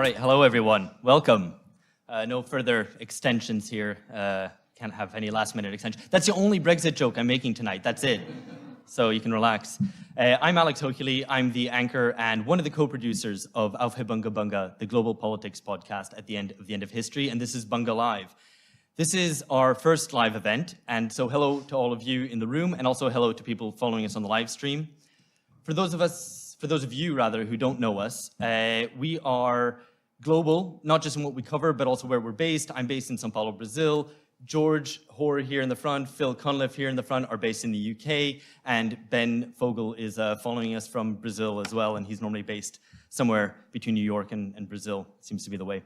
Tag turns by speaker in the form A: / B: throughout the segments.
A: right, hello everyone. Welcome. No further extensions here. Can't have any last-minute extensions. That's the only Brexit joke I'm making tonight. That's it. So you can relax. I'm Alex Hochuli. I'm the anchor and one of the co-producers of Auf Bunga Bunga, the global politics podcast at the end of history, and this is Bunga Live. This is our first live event, and so hello to all of you in the room, and also hello to people following us on the live stream. For those of you who don't know us, we are global, not just in what we cover, but also where we're based. I'm based in São Paulo, Brazil. George Hoare here in the front, Phil Cunliffe here in the front are based in the UK, and Ben Fogel is following us from Brazil as well, and he's normally based somewhere between New York and Brazil, seems to be the way.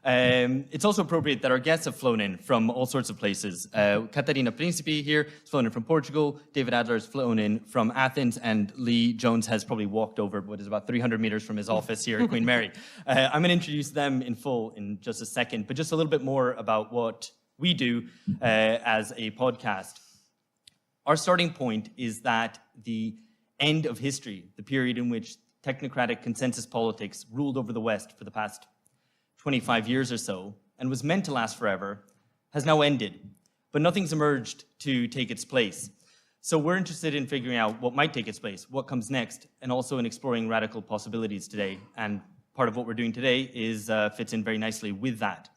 A: It's also appropriate that our guests have flown in from all sorts of places. Catarina Principe here has flown in from Portugal, David Adler has flown in from Athens, and Lee Jones has probably walked over what is about 300 meters from his office here at Queen Mary. I'm going to introduce them in full in just a second, but just a little bit more about what we do as a podcast. Our starting point is that the end of history, the period in which technocratic consensus politics ruled over the West for the past 25 years or so, and was meant to last forever, has now ended, but nothing's emerged to take its place. So we're interested in figuring out what might take its place, what comes next, and also in exploring radical possibilities today. And part of what we're doing today is fits in very nicely with that.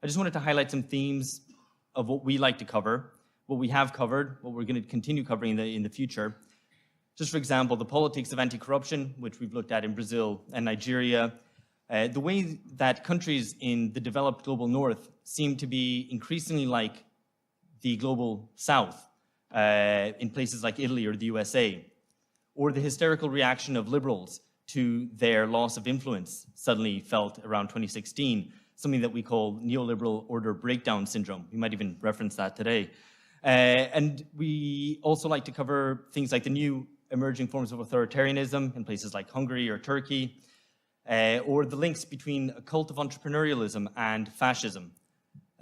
A: I just wanted to highlight some themes of what we like to cover, what we have covered, what we're going to continue covering in the future. Just for example, the politics of anti-corruption, which we've looked at in Brazil and Nigeria, the way that countries in the developed global north seem to be increasingly like the global south in places like Italy or the USA, or the hysterical reaction of liberals to their loss of influence suddenly felt around 2016, something that we call neoliberal order breakdown syndrome. We might even reference that today. And we also like to cover things like the new emerging forms of authoritarianism in places like Hungary or Turkey, or the links between a cult of entrepreneurialism and fascism.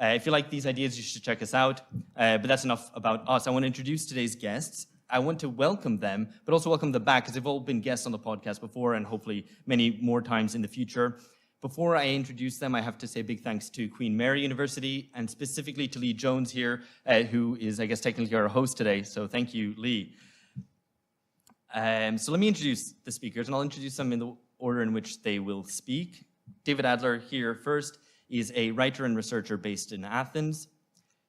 A: If you like these ideas, you should check us out, but that's enough about us. I want to introduce today's guests. I want to welcome them, but also welcome them back, because they've all been guests on the podcast before, and hopefully many more times in the future. Before I introduce them, I have to say big thanks to Queen Mary University, and specifically to Lee Jones here, who is, I guess, technically our host today, so thank you, Lee. So let me introduce the speakers, and I'll introduce them in the order in which they will speak. David Adler here first is a writer and researcher based in Athens.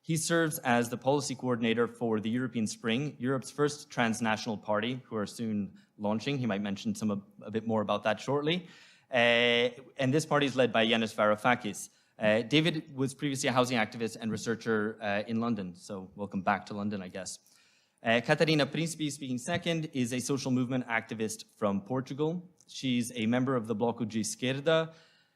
A: He serves as the policy coordinator for the European Spring, Europe's first transnational party, who are soon launching. He might mention a bit more about that shortly. And this party is led by Yanis Varoufakis. David was previously a housing activist and researcher in London, so welcome back to London, I guess. Catarina Principe, speaking second, is a social movement activist from Portugal. She's a member of the Bloco de Esquerda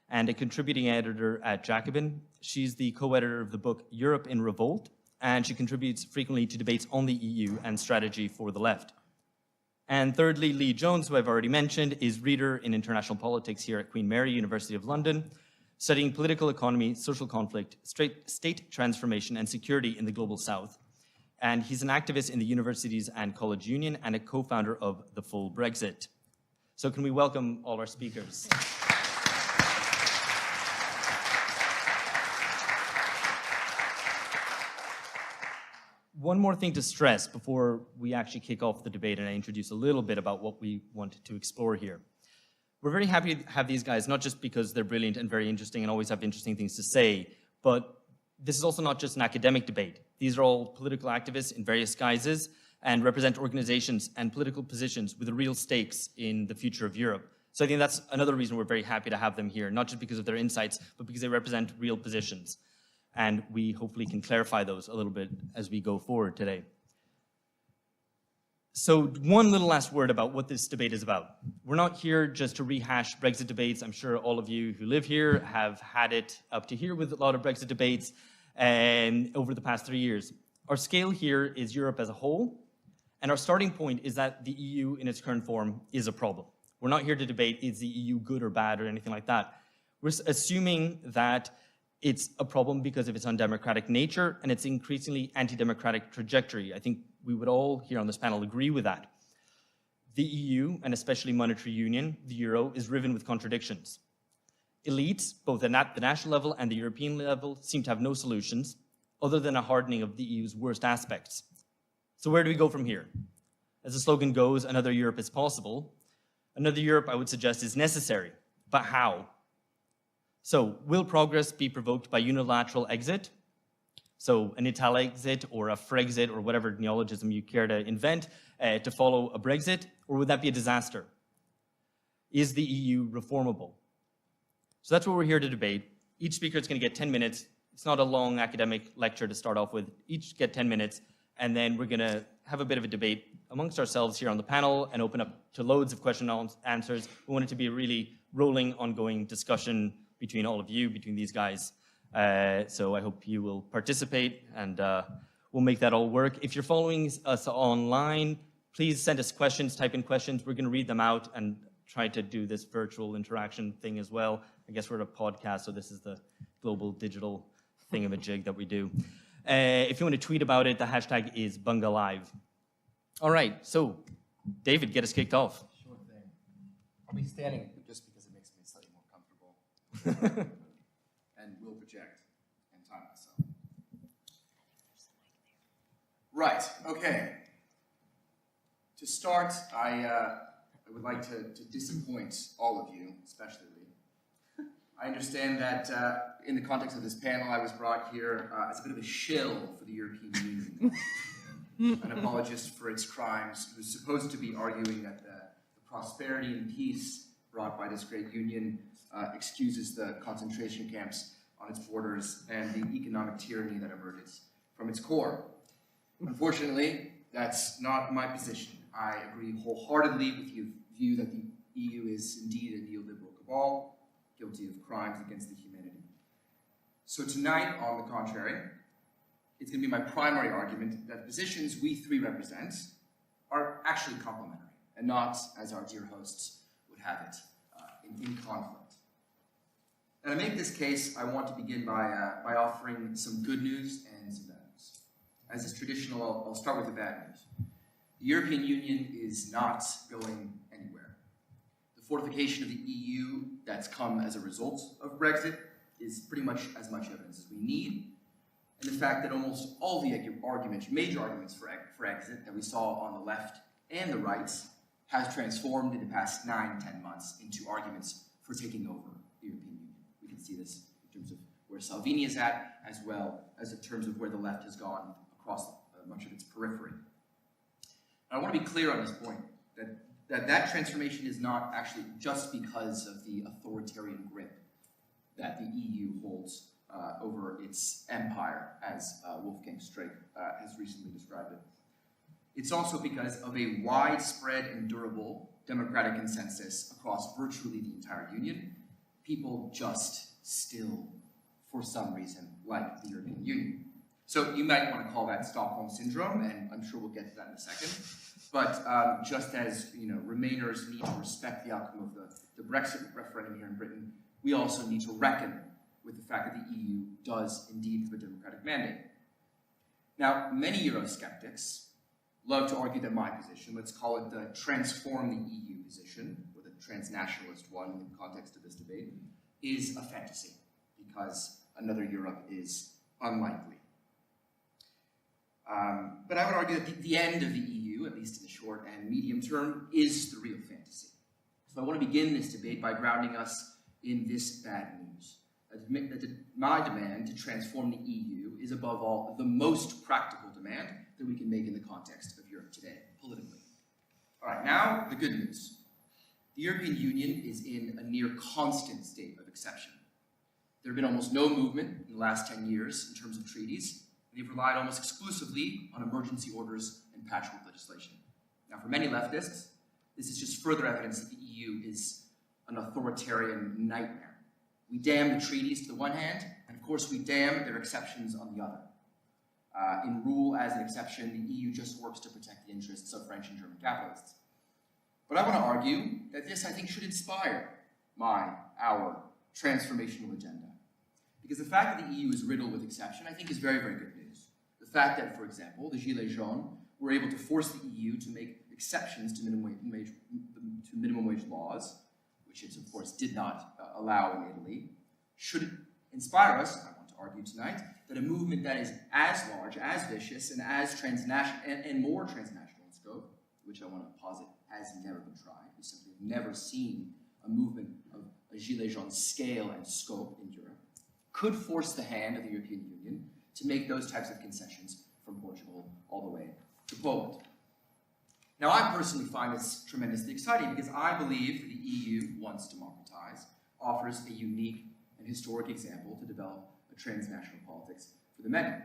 A: and a contributing editor at Jacobin. She's the co-editor of the book Europe in Revolt, and she contributes frequently to debates on the EU and strategy for the left. And thirdly, Lee Jones, who I've already mentioned, is reader in international politics here at Queen Mary, University of London, studying political economy, social conflict, state transformation, and security in the global south. And he's an activist in the Universities and College Union and a co-founder of The Full Brexit. So can we welcome all our speakers? One more thing to stress before we actually kick off the debate and I introduce a little bit about what we want to explore here. We're very happy to have these guys, not just because they're brilliant and very interesting and always have interesting things to say, but this is also not just an academic debate. These are all political activists in various guises and represent organizations and political positions with real stakes in the future of Europe. So I think that's another reason we're very happy to have them here, not just because of their insights, but because they represent real positions. And we hopefully can clarify those a little bit as we go forward today. So one little last word about what this debate is about. We're not here just to rehash Brexit debates. I'm sure all of you who live here have had it up to here with a lot of Brexit debates over the past 3 years. Our scale here is Europe as a whole, and our starting point is that the EU in its current form is a problem. We're not here to debate, is the EU good or bad or anything like that. We're assuming that it's a problem because of its undemocratic nature and its increasingly anti-democratic trajectory. I think we would all here on this panel agree with that. The EU, and especially monetary union, the euro, is riven with contradictions. Elites, both at the national level and the European level, seem to have no solutions other than a hardening of the EU's worst aspects. So where do we go from here? As the slogan goes, another Europe is possible. Another Europe, I would suggest, is necessary. But how? So will progress be provoked by unilateral exit? So an Ital exit or a Frexit or whatever neologism you care to invent to follow a Brexit, or would that be a disaster? Is the EU reformable? So that's what we're here to debate. Each speaker is going to get 10 minutes. It's not a long academic lecture to start off with. Each get 10 minutes, and then we're going to have a bit of a debate amongst ourselves here on the panel and open up to loads of question and answers. We want it to be a really rolling, ongoing discussion between all of you, between these guys. So I hope you will participate, and we'll make that all work. If you're following us online, please send us questions, type in questions. We're going to read them out and try to do this virtual interaction thing as well. I guess we're at a podcast, so this is the global digital thingamajig that we do. If you want to tweet about it, the hashtag is BungaLive. All right, so David, get us kicked off.
B: Sure thing. I'll be standing just because it makes me slightly more comfortable. And will project and time myself. Right, okay. To start, I would like to disappoint all of you, especially Lee. I understand that in the context of this panel, I was brought here as a bit of a shill for the European Union. An apologist for its crimes, who's supposed to be arguing that the prosperity and peace brought by this great union excuses the concentration camps on its borders and the economic tyranny that emerges from its core. Unfortunately, that's not my position. I agree wholeheartedly with your view that the EU is indeed a neoliberal cabal, guilty of crimes against the humanity. So tonight, on the contrary, it's going to be my primary argument that positions we three represent are actually complementary, and not, as our dear hosts would have it, in conflict. And to make this case, I want to begin by offering some good news and some bad news. As is traditional, I'll start with the bad news. The European Union is not going anywhere. The fortification of the EU that's come as a result of Brexit is pretty much as much evidence as we need. And the fact that almost all the arguments, major arguments for exit that we saw on the left and the right has transformed in the past 9-10 months into arguments for taking over the European Union. We can see this in terms of where Salvini is at, as well as in terms of where the left has gone across much of its periphery. And I want to be clear on this point, that transformation is not actually just because of the authoritarian grip that the EU holds over its empire, as Wolfgang Streeck has recently described it. It's also because of a widespread and durable democratic consensus across virtually the entire Union. People just still, for some reason, like the European Union. So you might want to call that Stockholm Syndrome, and I'm sure we'll get to that in a second. But just as Remainers need to respect the outcome of the Brexit referendum here in Britain, we also need to reckon with the fact that the EU does indeed have a democratic mandate. Now, many Eurosceptics love to argue that my position, let's call it the transform the EU position, or the transnationalist one in the context of this debate, is a fantasy, because another Europe is unlikely. But I would argue that the end of the EU, at least in the short and medium term, is the real fantasy. So I want to begin this debate by grounding us in this bad news. My demand to transform the EU is, above all, the most practical demand that we can make in the context of Europe today, politically. All right, now the good news. The European Union is in a near constant state of exception. There have been almost no movement in the last 10 years in terms of treaties. They've relied almost exclusively on emergency orders and patchwork legislation. Now, for many leftists, this is just further evidence that the EU is an authoritarian nightmare. We damn the treaties to the one hand, and of course we damn their exceptions on the other. In rule as an exception, the EU just works to protect the interests of French and German capitalists. But I want to argue that this, I think, should inspire our transformational agenda. Because the fact that the EU is riddled with exception, I think, is very, very good news. The fact that, for example, the Gilets jaunes were able to force the EU to make exceptions to minimum wage laws which it of course did not allow in Italy, should inspire us, I want to argue tonight, that a movement that is as large, as vicious, and as transnational, and more transnational in scope, which I want to posit has never been tried. We simply have never seen a movement of a Gilets jaunes scale and scope in Europe, could force the hand of the European Union to make those types of concessions from Portugal all the way to Poland. Now, I personally find this tremendously exciting because I believe the EU, once democratized, offers a unique and historic example to develop a transnational politics for the many.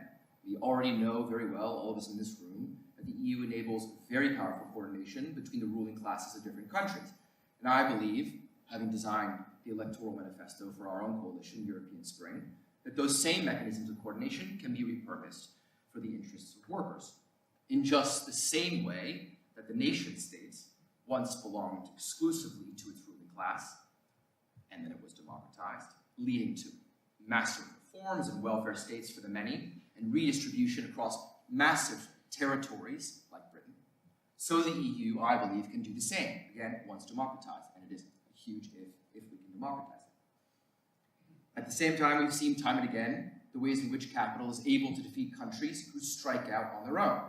B: We already know very well, all of us in this room, that the EU enables very powerful coordination between the ruling classes of different countries. And I believe, having designed the electoral manifesto for our own coalition, European Spring, that those same mechanisms of coordination can be repurposed for the interests of workers, in just the same way that the nation states once belonged exclusively to its ruling class, and then it was democratized, leading to massive reforms and welfare states for the many, and redistribution across massive territories like Britain. So the EU, I believe, can do the same, again, once democratized, and it is a huge if we can democratize it. At the same time, we've seen time and again the ways in which capital is able to defeat countries who strike out on their own.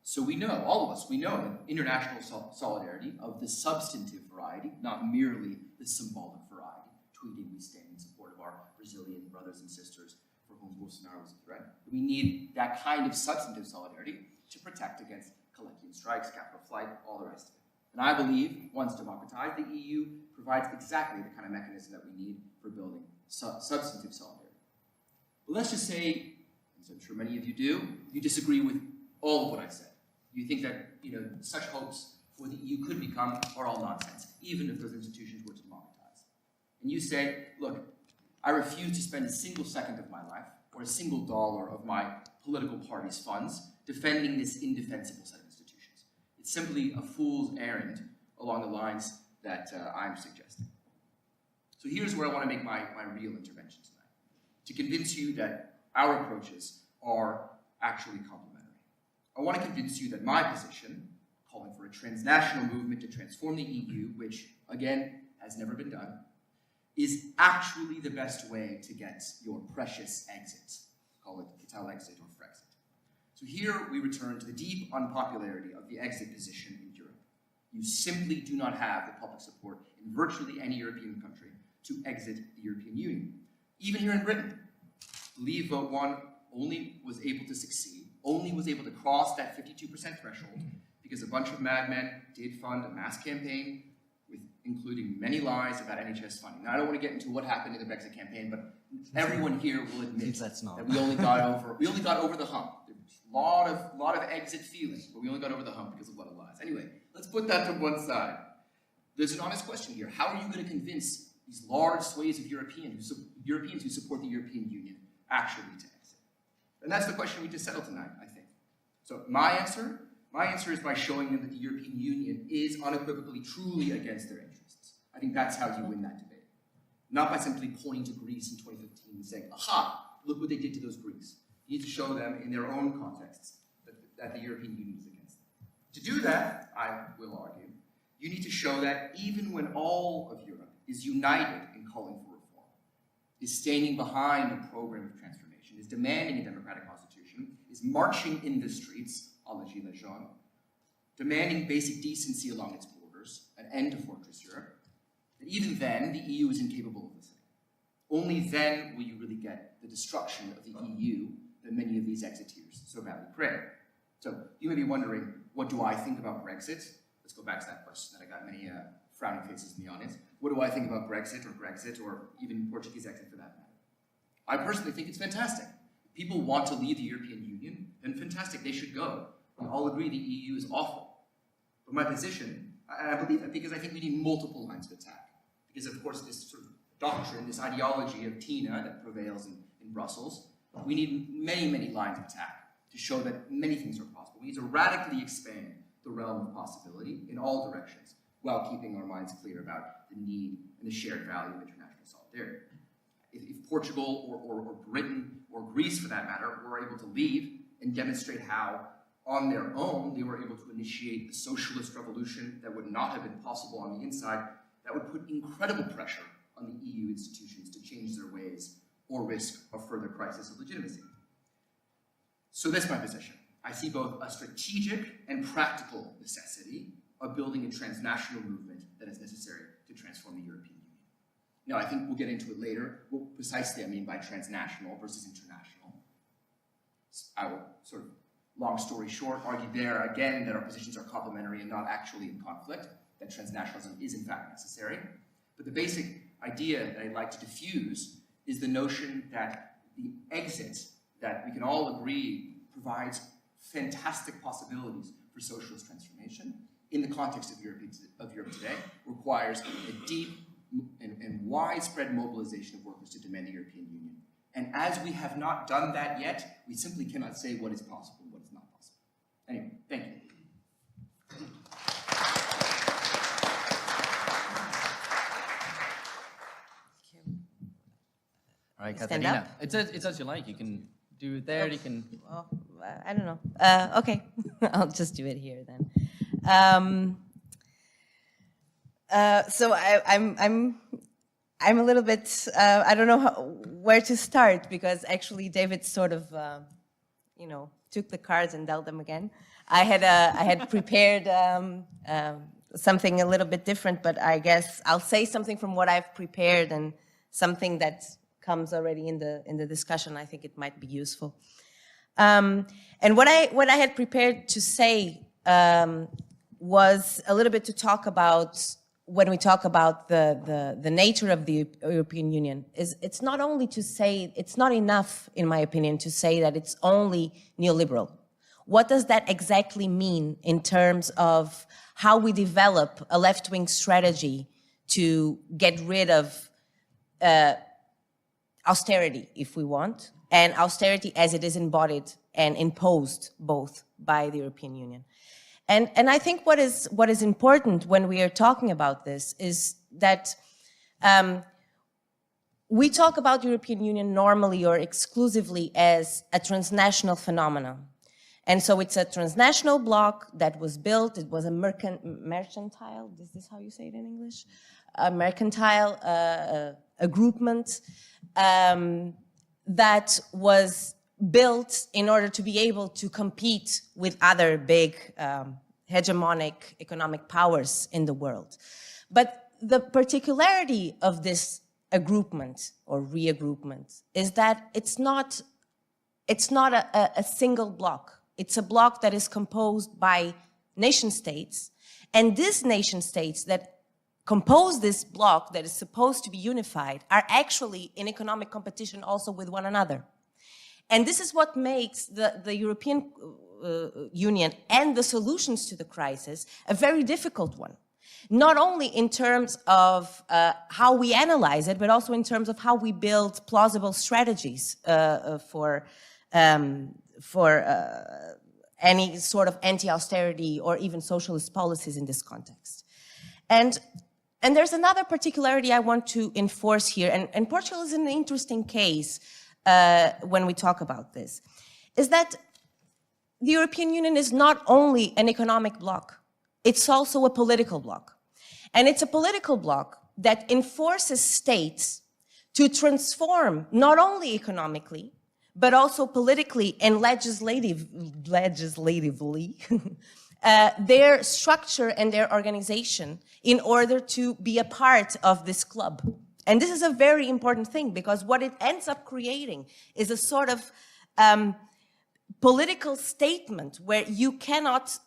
B: So we know, all of us, we know that international solidarity of the substantive variety, not merely the symbolic variety, tweeting we stand in support of our Brazilian brothers and sisters for whom Bolsonaro was a threat. We need that kind of substantive solidarity to protect against Collegian strikes, capital flight, all the rest of it. And I believe, once democratized, the EU provides exactly the kind of mechanism that we need for building substantive solidarity. But let's just say, as I'm sure many of you do, you disagree with all of what I said. You think that, such hopes for the EU could become are all nonsense, even if those institutions were to democratize. And you say, look, I refuse to spend a single second of my life or a single dollar of my political party's funds defending this indefensible set of institutions. It's simply a fool's errand along the lines that I'm suggesting. So here's where I want to make my real intervention tonight, to convince you that our approaches are actually complementary. I want to convince you that my position, calling for a transnational movement to transform the EU, which, again, has never been done, is actually the best way to get your precious exit. Call it Ital exit or Frexit. So here we return to the deep unpopularity of the exit position in Europe. You simply do not have the public support in virtually any European country to exit the European Union. Even here in Britain, Leave Vote 1 only was able to succeed, only was able to cross that 52% threshold because a bunch of madmen did fund a mass campaign with including many lies about NHS funding. Now, I don't want to get into what happened in the Brexit campaign, but everyone here will admit that we only got over the hump. There was a lot of exit feeling, but we only got over the hump because of a lot of lies. Anyway, let's put that to one side. There's an honest question here. How are you going to convince these large swathes of Europeans who support the European Union actually to exit? And that's the question we just settled tonight, I think. So my answer is by showing them that the European Union is unequivocally, truly against their interests. I think that's how you win that debate. Not by simply pointing to Greece in 2015 and saying, aha, look what they did to those Greeks. You need to show them in their own contexts that the European Union is against them. To do that, I will argue, you need to show that even when all of Europe is united in calling for reform, is standing behind a program of transformation, is demanding a democratic constitution, is marching in the streets, a la Gilets jaunes, demanding basic decency along its borders, an end to fortress Europe, that even then the EU is incapable of listening. Only then will you really get the destruction of the EU that many of these exiteers so badly pray. So you may be wondering, what do I think about Brexit? Let's go back to that question that I got many frowning faces in the audience. What do I think about Brexit, or even Portuguese exit for that matter? I personally think it's fantastic. If people want to leave the European Union, then fantastic, they should go. We all agree the EU is awful. But my position, and I believe that because I think we need multiple lines of attack. Because of course this sort of doctrine, this ideology of Tina that prevails in Brussels, we need many, many lines of attack to show that many things are possible. We need to radically expand the realm of possibility in all directions, while keeping our minds clear about the need and the shared value of international solidarity. If Portugal or Britain or Greece, for that matter, were able to leave and demonstrate how, on their own, they were able to initiate a socialist revolution that would not have been possible on the inside, that would put incredible pressure on the EU institutions to change their ways or risk a further crisis of legitimacy. So that's my position. I see both a strategic and practical necessity of building a transnational movement that is necessary to transform the European Union. Now, I think we'll get into it later, what precisely I mean by transnational versus international. I will sort of, long story short, argue there again that our positions are complementary and not actually in conflict, that transnationalism is in fact necessary. But the basic idea that I'd like to diffuse is the notion that the exit that we can all agree provides fantastic possibilities for socialist transformation in the context of Europe today requires a deep and widespread mobilization of workers to demand the European Union. And as we have not done that yet, we simply cannot say what is possible and what is not possible. Anyway, thank you.
A: All right, Katarina. It's as you like. You can do it there. You can.
C: Well, I don't know. Okay, I'll just do it here then. So I'm a little bit. I don't know where to start because actually David sort of, took the cards and dealt them again. I had prepared something a little bit different, but I guess I'll say something from what I've prepared and something that comes already in the discussion. I think it might be useful. And what I had prepared to say was a little bit to talk about when we talk about the nature of the European Union. It's not only to say, it's not enough, in my opinion, to say that it's only neoliberal. What does that exactly mean in terms of how we develop a left-wing strategy to get rid of austerity, if we want, and austerity as it is embodied and imposed both by the European Union. And I think what is important when we are talking about this is that we talk about the European Union normally or exclusively as a transnational phenomenon. And so it's a transnational bloc that was built, it was a mercantile, is this how you say it in English? A mercantile aggroupment that was built in order to be able to compete with other big hegemonic economic powers in the world. But the particularity of this aggroupment or reaggroupment is that it's not a single bloc. It's a bloc that is composed by nation states, and these nation states that compose this bloc that is supposed to be unified are actually in economic competition also with one another. And this is what makes the European Union and the solutions to the crisis a very difficult one. Not only in terms of how we analyze it, but also in terms of how we build plausible strategies for any sort of anti-austerity or even socialist policies in this context. And there's another particularity I want to enforce here, and Portugal is an interesting case when we talk about this, is that the European Union is not only an economic bloc, it's also a political bloc. And it's a political bloc that enforces states to transform not only economically, but also politically and legislatively their structure and their organization in order to be a part of this club. And this is a very important thing because what it ends up creating is a sort of political statement where you cannot,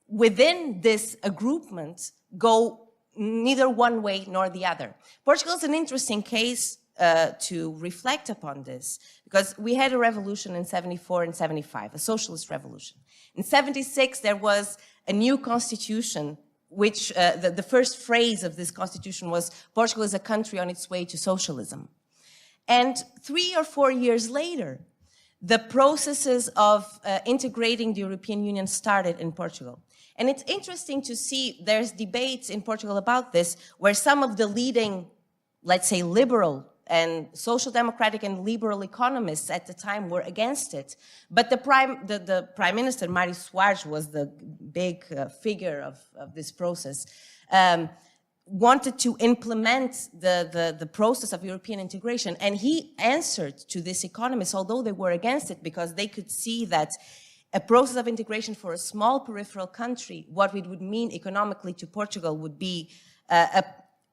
C: within this aggroupment, go neither one way nor the other. Portugal is an interesting case to reflect upon this because we had a revolution in 74 and 75, a socialist revolution. In 76, there was a new constitution which the first phrase of this constitution was, Portugal is a country on its way to socialism. And 3 or 4 years later, the processes of integrating the European Union started in Portugal. And it's interesting to see there's debates in Portugal about this, where some of the leading, let's say, liberal and social democratic and liberal economists at the time were against it. But the Prime Minister, Mário Soares, was the big figure of this process, wanted to implement the process of European integration. And he answered to these economists, although they were against it, because they could see that a process of integration for a small peripheral country, what it would mean economically to Portugal would be,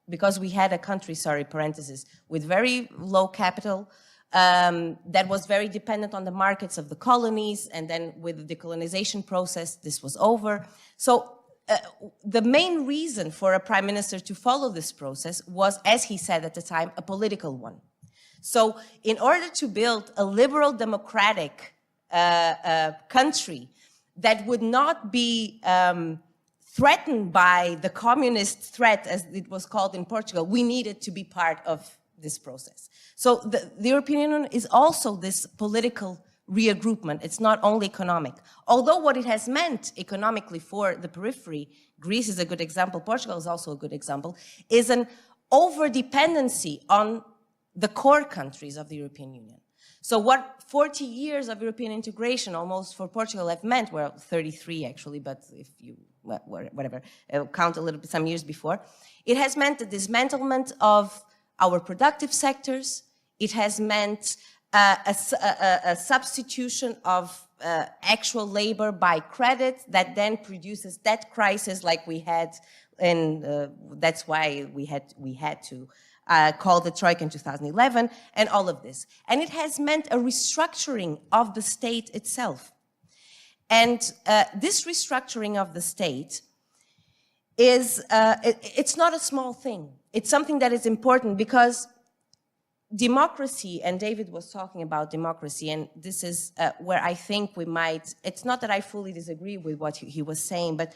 C: because we had a country, sorry, parenthesis, with very low capital, that was very dependent on the markets of the colonies, and then with the decolonization process, this was over. So the main reason for a prime minister to follow this process was, as he said at the time, a political one. So in order to build a liberal democratic country that would not be threatened by the communist threat, as it was called in Portugal, we needed to be part of this process. So the European Union is also this political regroupment. It's not only economic. Although what it has meant economically for the periphery, Greece is a good example, Portugal is also a good example, is an over-dependency on the core countries of the European Union. So what 40 years of European integration almost for Portugal have meant, well, 33 actually, but if you, whatever, count a little bit, some years before, it has meant the dismantlement of our productive sectors. It has meant a substitution of actual labor by credit that then produces debt crisis like we had, and that's why we had to call the Troika in 2011, and all of this. And it has meant a restructuring of the state itself. And this restructuring of the state is, it's not a small thing. It's something that is important because democracy, and David was talking about democracy, and this is where I think we might, it's not that I fully disagree with what he was saying, but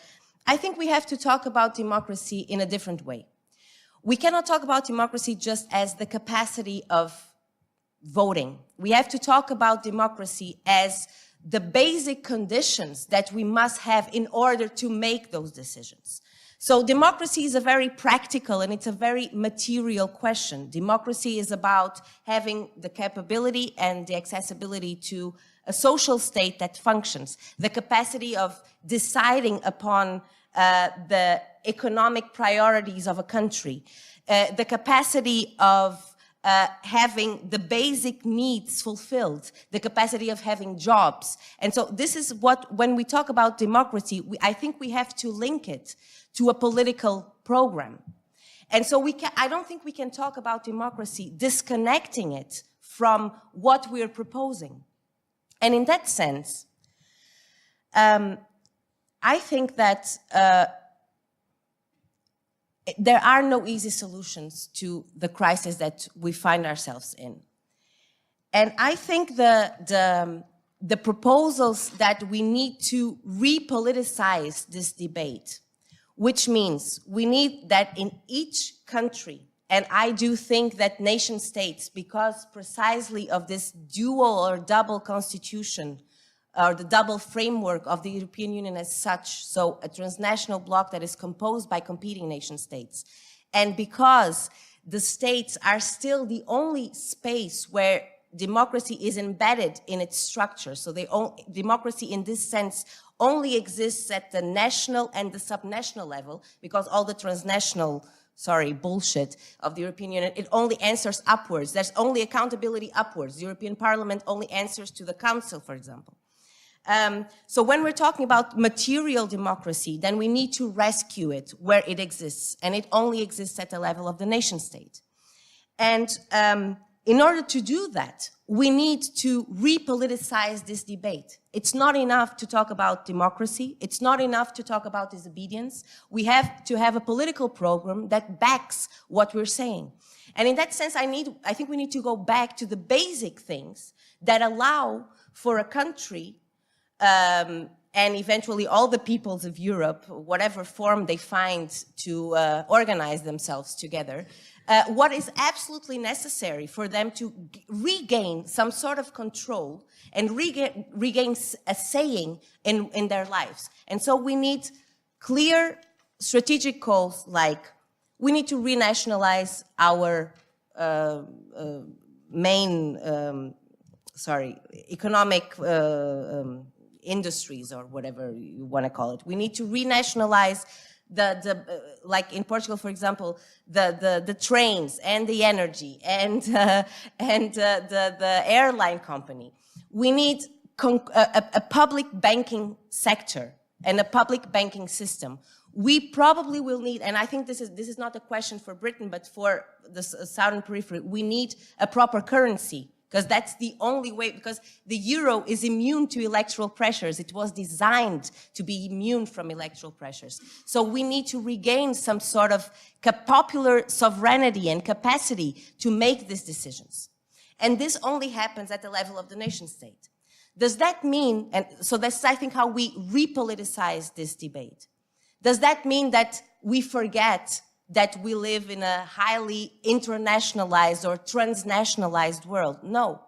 C: I think we have to talk about democracy in a different way. We cannot talk about democracy just as the capacity of voting. We have to talk about democracy as the basic conditions that we must have in order to make those decisions. So democracy is a very practical and it's a very material question. Democracy is about having the capability and the accessibility to a social state that functions, the capacity of deciding upon the economic priorities of a country, the capacity of having the basic needs fulfilled, the capacity of having jobs. And so this is what, when we talk about democracy, I think we have to link it to a political program. And so I don't think we can talk about democracy disconnecting it from what we're proposing. And in that sense, I think that there are no easy solutions to the crisis that we find ourselves in. And I think the proposals that we need to repoliticize this debate, which means we need that in each country, and I do think that nation states, because precisely of this dual or double constitution, or the double framework of the European Union as such, so a transnational bloc that is composed by competing nation states. And because the states are still the only space where democracy is embedded in its structure, so democracy in this sense only exists at the national and the subnational level, because all the transnational, bullshit of the European Union, it only answers upwards. There's only accountability upwards. The European Parliament only answers to the Council, for example. So when we're talking about material democracy, then we need to rescue it where it exists, and it only exists at the level of the nation state. And in order to do that, we need to repoliticize this debate. It's not enough to talk about democracy. It's not enough to talk about disobedience. We have to have a political program that backs what we're saying. And in that sense, I think we need to go back to the basic things that allow for a country and eventually all the peoples of Europe, whatever form they find to organize themselves together, what is absolutely necessary for them to regain some sort of control and regain a saying in their lives. And so we need clear strategic goals, like we need to renationalize our main, economic industries, or whatever you want to call it. We need to renationalize like in Portugal, for example, the trains and the energy and the airline company. We need a public banking sector and a public banking system. We probably will need, and I think this is not a question for Britain, but for the southern periphery, we need a proper currency, because that's the only way, because the euro is immune to electoral pressures. It was designed to be immune from electoral pressures. So we need to regain some sort of popular sovereignty and capacity to make these decisions. And this only happens at the level of the nation state. Does that mean, and so that's, I think, how we repoliticize this debate. Does that mean that we forget that we live in a highly internationalized or transnationalized world? No.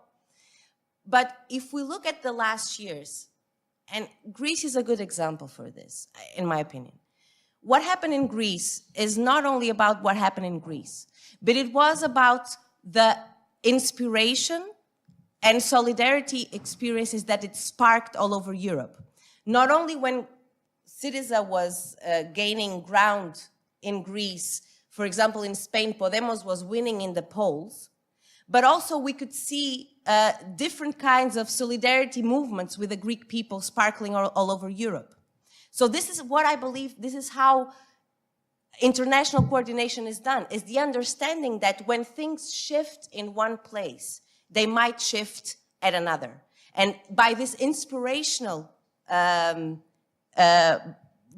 C: But if we look at the last years, and Greece is a good example for this, in my opinion. What happened in Greece is not only about what happened in Greece, but it was about the inspiration and solidarity experiences that it sparked all over Europe. Not only when Syriza was gaining ground in Greece, for example, in Spain, Podemos was winning in the polls, but also we could see different kinds of solidarity movements with the Greek people sparkling all over Europe. So this is what I believe, this is how international coordination is done, is the understanding that when things shift in one place, they might shift at another. And by this inspirational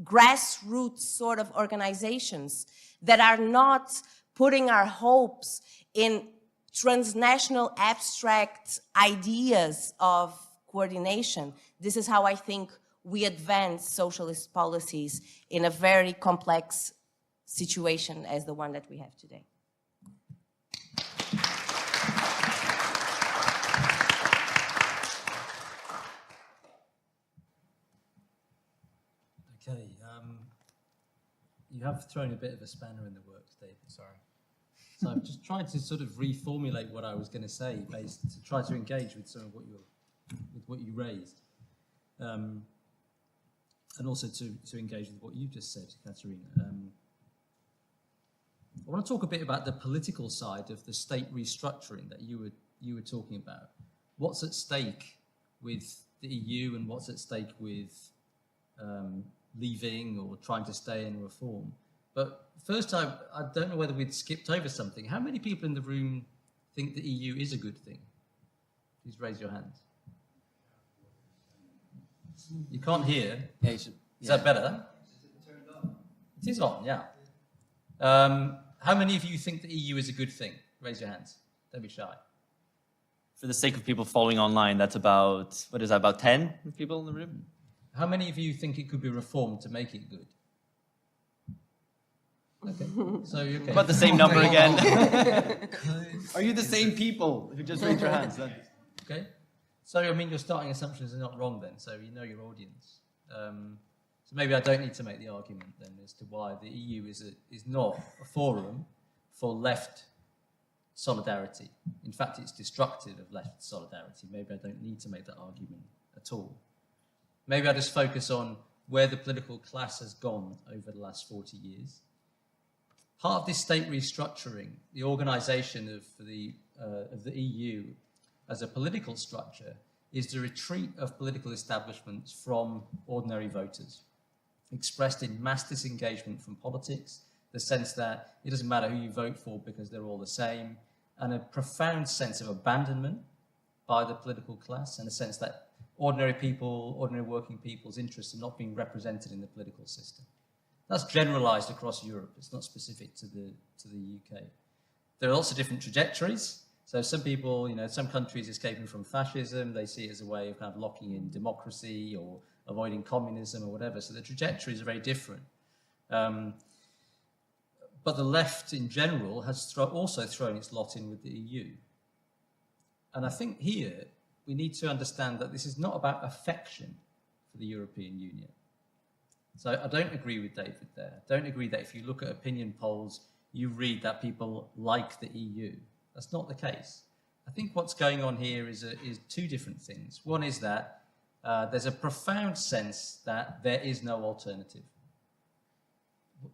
C: grassroots sort of organizations that are not putting our hopes in transnational abstract ideas of coordination. This is how I think we advance socialist policies in a very complex situation as the one that we have today.
D: Okay, you have thrown a bit of a spanner in the works, David.
A: Sorry.
D: So I'm just trying to sort of reformulate what I was going to say, to try to engage with some of what you raised, and also to engage with what you just said, Katerina. I want to talk a bit about the political side of the state restructuring that you were talking about. What's at stake with the EU and what's at stake with leaving or trying to stay in reform. But first, I don't know whether we'd skipped over something. How many people in the room think the EU is a good thing? Please raise your hands. You can't hear.
B: Yeah,
D: Is that better? It is on, yeah. How many of you think the EU is a good thing? Raise your hands. Don't be shy.
A: For the sake of people following online, that's about, what is that, about 10 people in the room?
D: How many of you think it could be reformed to make it good? Okay, so you're okay.
A: About the same number again.
E: Are you the same people who just raised your hands?
D: Okay, so I mean your starting assumptions are not wrong then, so you know your audience. So maybe I don't need to make the argument then as to why the EU is not a forum for left solidarity. In fact, it's destructive of left solidarity. Maybe I don't need to make that argument at all. Maybe I just focus on where the political class has gone over the last 40 years. Part of this state restructuring, the organisation of the EU as a political structure, is the retreat of political establishments from ordinary voters, expressed in mass disengagement from politics, the sense that it doesn't matter who you vote for because they're all the same, and a profound sense of abandonment by the political class, and a sense that ordinary people, ordinary working people's interests are not being represented in the political system. That's generalized across Europe. It's not specific to the UK. There are lots of different trajectories. So some people, some countries escaping from fascism, they see it as a way of kind of locking in democracy or avoiding communism or whatever. So the trajectories are very different. But the left in general has also thrown its lot in with the EU. And I think here we need to understand that this is not about affection for the European Union. So I don't agree with David there. I don't agree that if you look at opinion polls, you read that people like the EU. That's not the case. I think what's going on here is two different things. One is that there's a profound sense that there is no alternative.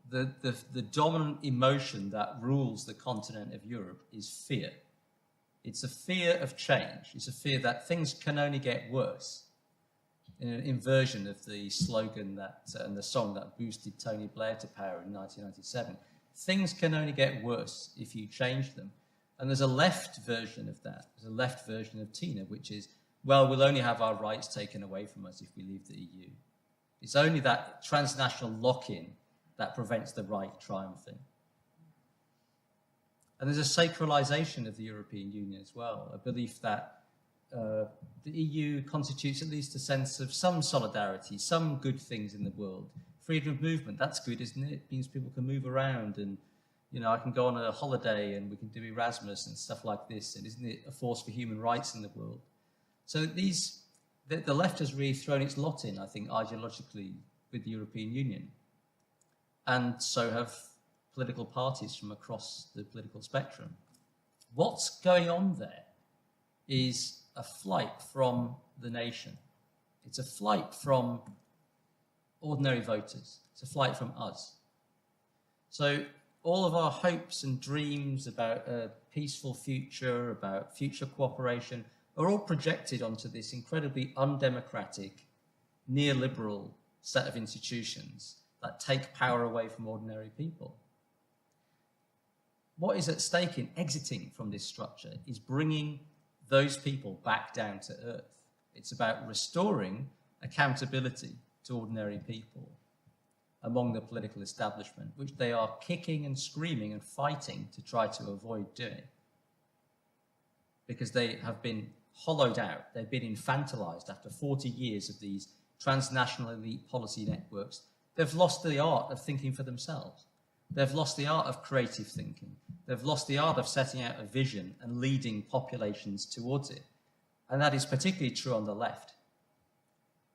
D: the dominant emotion that rules the continent of Europe is fear. It's a fear of change. It's a fear that things can only get worse. In an inversion of the slogan that and the song that boosted Tony Blair to power in 1997. Things can only get worse if you change them. And there's a left version of that. There's a left version of Tina, which is, well, we'll only have our rights taken away from us if we leave the EU. It's only that transnational lock-in that prevents the right triumphing. And there's a sacralization of the European Union as well, a belief that the EU constitutes at least a sense of some solidarity, some good things in the world. Freedom of movement, that's good, isn't it? It means people can move around and, I can go on a holiday and we can do Erasmus and stuff like this. And isn't it a force for human rights in the world? So the left has really thrown its lot in, I think, ideologically with the European Union. And so have political parties from across the political spectrum. What's going on there is a flight from the nation. It's a flight from ordinary voters. It's a flight from us. So all of our hopes and dreams about a peaceful future, about future cooperation, are all projected onto this incredibly undemocratic, neoliberal set of institutions that take power away from ordinary people. What is at stake in exiting from this structure is bringing those people back down to earth. It's about restoring accountability to ordinary people among the political establishment, which they are kicking and screaming and fighting to try to avoid doing. Because they have been hollowed out, they've been infantilized after 40 years of these transnational elite policy networks. They've lost the art of thinking for themselves. They've lost the art of creative thinking. They've lost the art of setting out a vision and leading populations towards it. And that is particularly true on the left.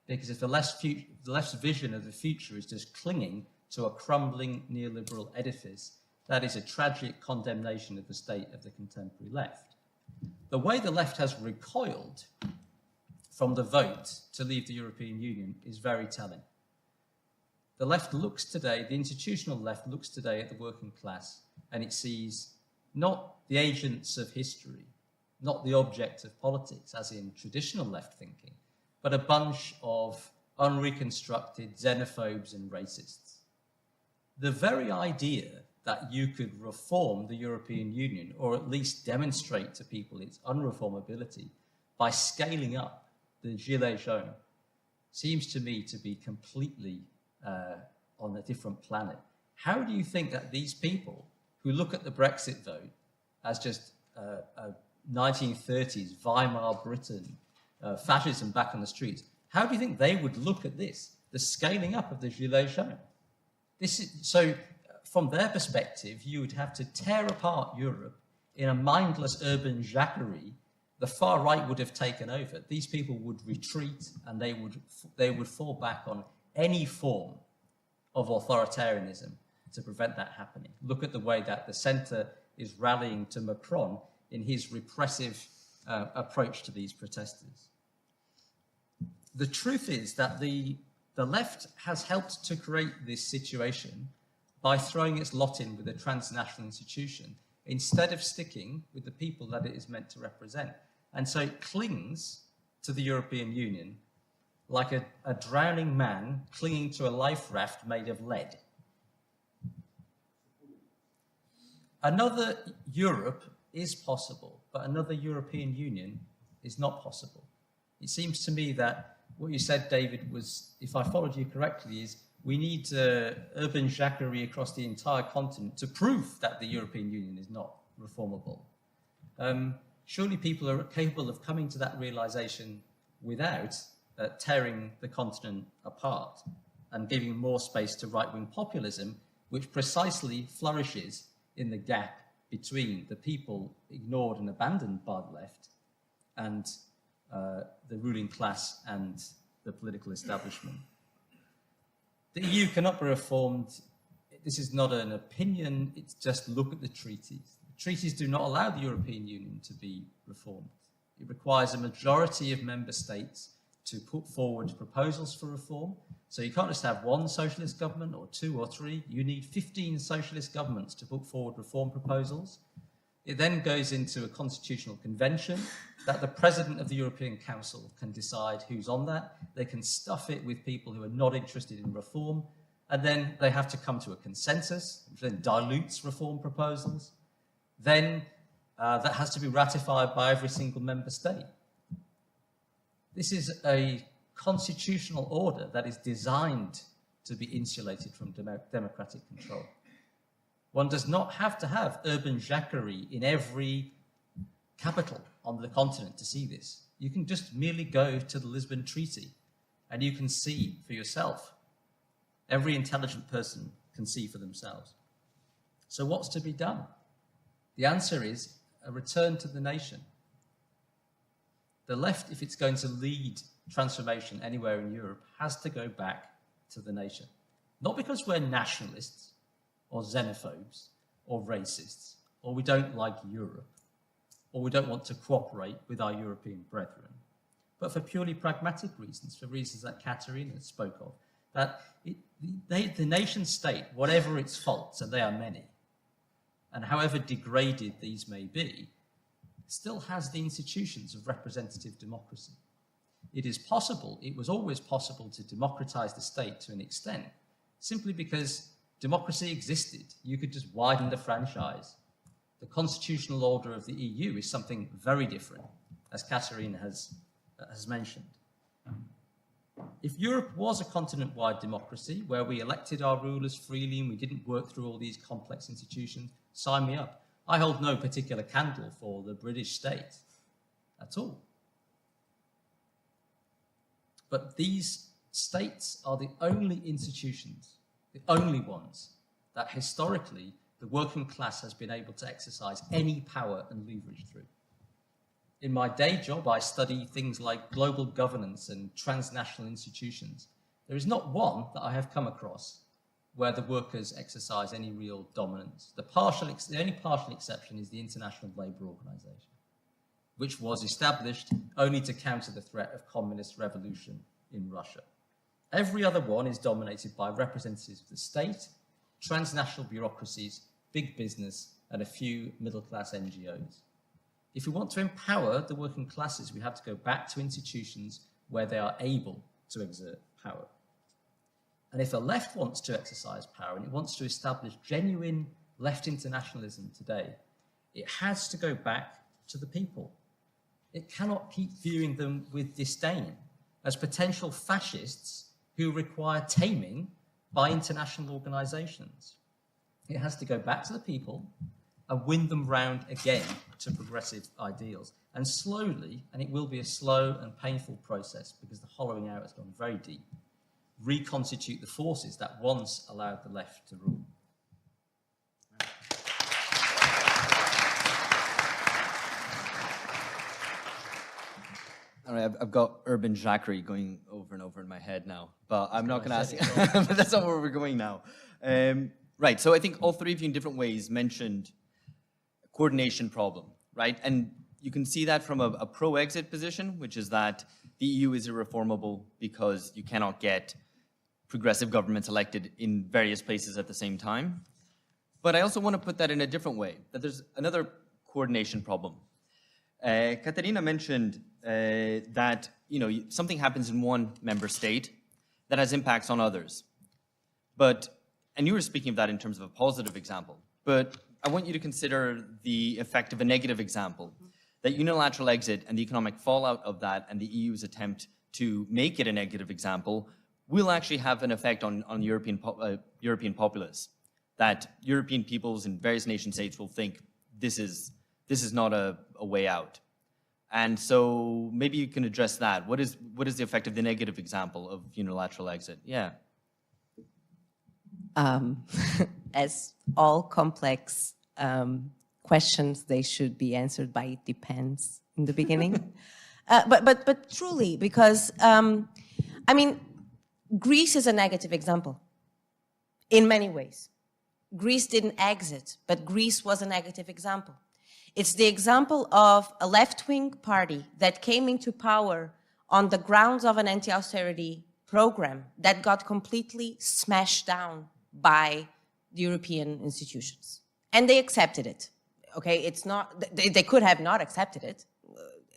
D: Because if the left's vision of the future is just clinging to a crumbling neoliberal edifice, that is a tragic condemnation of the state of the contemporary left. The way the left has recoiled from the vote to leave the European Union is very telling. The left looks today, the institutional left looks today at the working class, and it sees not the agents of history, not the object of politics, as in traditional left thinking, but a bunch of unreconstructed xenophobes and racists. The very idea that you could reform the European Union, or at least demonstrate to people its unreformability by scaling up the Gilets jaunes, seems to me to be completely on a different planet. How do you think that these people who look at the Brexit vote as just a 1930s Weimar Britain, fascism back on the streets, how do you think they would look at this, the scaling up of the Gilets jaunes? So from their perspective, you would have to tear apart Europe in a mindless urban jacquerie. The far right would have taken over. These people would retreat and they would fall back on any form of authoritarianism to prevent that happening. Look at the way that the centre is rallying to Macron in his repressive approach to these protesters. The truth is that the left has helped to create this situation by throwing its lot in with a transnational institution instead of sticking with the people that it is meant to represent. And so it clings to the European Union like a drowning man clinging to a life raft made of lead. Another Europe is possible, but another European Union is not possible. It seems to me that what you said, David, was, if I followed you correctly, is we need urban jacquerie across the entire continent to prove that the European Union is not reformable. Surely people are capable of coming to that realization without tearing the continent apart and giving more space to right-wing populism, which precisely flourishes in the gap between the people ignored and abandoned by the left and the ruling class and the political establishment. The EU cannot be reformed. This is not an opinion, it's just look at the treaties. The treaties do not allow the European Union to be reformed. It requires a majority of member states to put forward proposals for reform. So you can't just have one socialist government or 2 or 3. You need 15 socialist governments to put forward reform proposals. It then goes into a constitutional convention that the president of the European Council can decide who's on that. They can stuff it with people who are not interested in reform, and then they have to come to a consensus, which then dilutes reform proposals. Then that has to be ratified by every single member state. This is a constitutional order that is designed to be insulated from democratic control. One does not have to have urban jacquerie in every capital on the continent to see this. You can just merely go to the Lisbon Treaty and you can see for yourself. Every intelligent person can see for themselves. So what's to be done? The answer is a return to the nation. The left, if it's going to lead transformation anywhere in Europe, has to go back to the nation. Not because we're nationalists or xenophobes or racists, or we don't like Europe, or we don't want to cooperate with our European brethren, but for purely pragmatic reasons, for reasons that Katerina spoke of, that the nation state, whatever its faults, and they are many, and however degraded these may be, still has the institutions of representative democracy. It is possible, it was always possible to democratize the state to an extent, simply because democracy existed. You could just widen the franchise. The constitutional order of the EU is something very different, as Katerina has mentioned. If Europe was a continent-wide democracy where we elected our rulers freely and we didn't work through all these complex institutions, sign me up. I hold no particular candle for the British state at all. But these states are the only institutions, the only ones that historically the working class has been able to exercise any power and leverage through. In my day job, I study things like global governance and transnational institutions. There is not one that I have come across where the workers exercise any real dominance. The only partial exception is the International Labour Organization, which was established only to counter the threat of communist revolution in Russia. Every other one is dominated by representatives of the state, transnational bureaucracies, big business, and a few middle-class NGOs. If we want to empower the working classes, we have to go back to institutions where they are able to exert power. And if the left wants to exercise power and it wants to establish genuine left internationalism today, it has to go back to the people. It cannot keep viewing them with disdain as potential fascists who require taming by international organizations. It has to go back to the people and win them round again to progressive ideals. And slowly, and it will be a slow and painful process because the hollowing out has gone very deep, reconstitute the forces that once allowed the left to rule.
A: All right, I've got urban jacquerie going over and over in my head now, but I'm not going to ask you. But that's not where we're going now. Right, so I think all three of you in different ways mentioned a coordination problem, right? And you can see that from a pro-exit position, which is that the EU is irreformable because you cannot get progressive governments elected in various places at the same time. But I also want to put that in a different way, that there's another coordination problem. Katerina mentioned that something happens in one member state that has impacts on others. And you were speaking of that in terms of a positive example, but I want you to consider the effect of a negative example, that unilateral exit and the economic fallout of that and the EU's attempt to make it a negative example will actually have an effect on European populace, that European peoples in various nation states will think this is not a way out. And so maybe you can address that. What is the effect of the negative example of unilateral exit? Yeah.
C: As all complex questions, they should be answered by "it depends" in the beginning. But truly, because Greece is a negative example in many ways. Greece didn't exit, but Greece was a negative example. It's the example of a left-wing party that came into power on the grounds of an anti-austerity program that got completely smashed down by the European institutions. And they accepted it, okay? It's not, they could have not accepted it,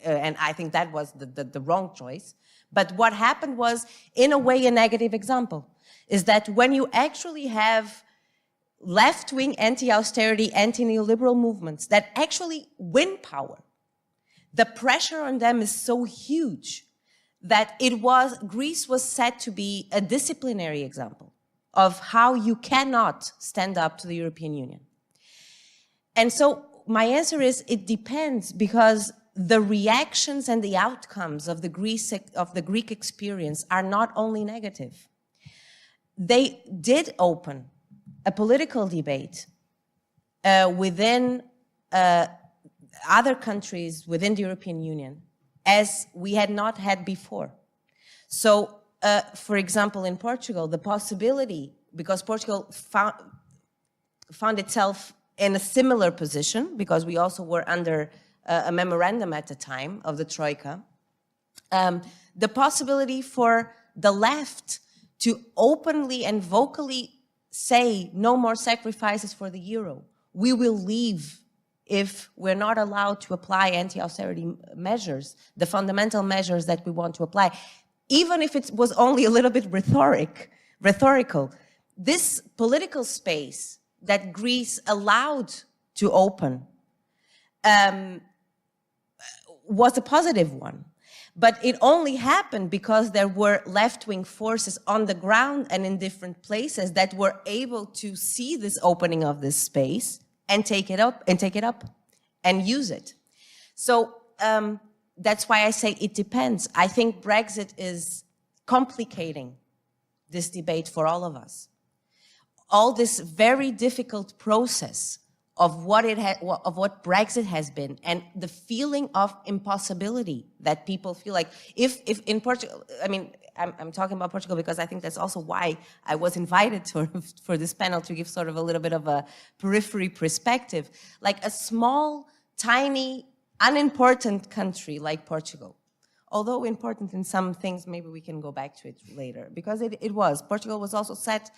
C: and I think that was the wrong choice. But what happened was, in a way, a negative example, is that when you actually have left-wing anti-austerity, anti-neoliberal movements that actually win power, the pressure on them is so huge that Greece was said to be a disciplinary example of how you cannot stand up to the European Union. And so my answer is, it depends, because the reactions and the outcomes of the Greek experience are not only negative. They did open a political debate within other countries within the European Union as we had not had before. So, for example, in Portugal, the possibility, because Portugal found itself in a similar position, because we also were under a memorandum at the time of the Troika, the possibility for the left to openly and vocally say no more sacrifices for the euro. We will leave if we're not allowed to apply anti-austerity measures, the fundamental measures that we want to apply, even if it was only a little bit rhetorical. This political space that Greece allowed to open was a positive one. But it only happened because there were left-wing forces on the ground and in different places that were able to see this opening of this space and take it up and use it. So that's why I say it depends. I think Brexit is complicating this debate for all of us. All this very difficult process of what Brexit has been, and the feeling of impossibility that people feel like, if in Portugal, I mean, I'm talking about Portugal because I think that's also why I was invited for this panel, to give sort of a little bit of a periphery perspective. Like a small, tiny, unimportant country like Portugal, although important in some things, maybe we can go back to it later, because Portugal was also set,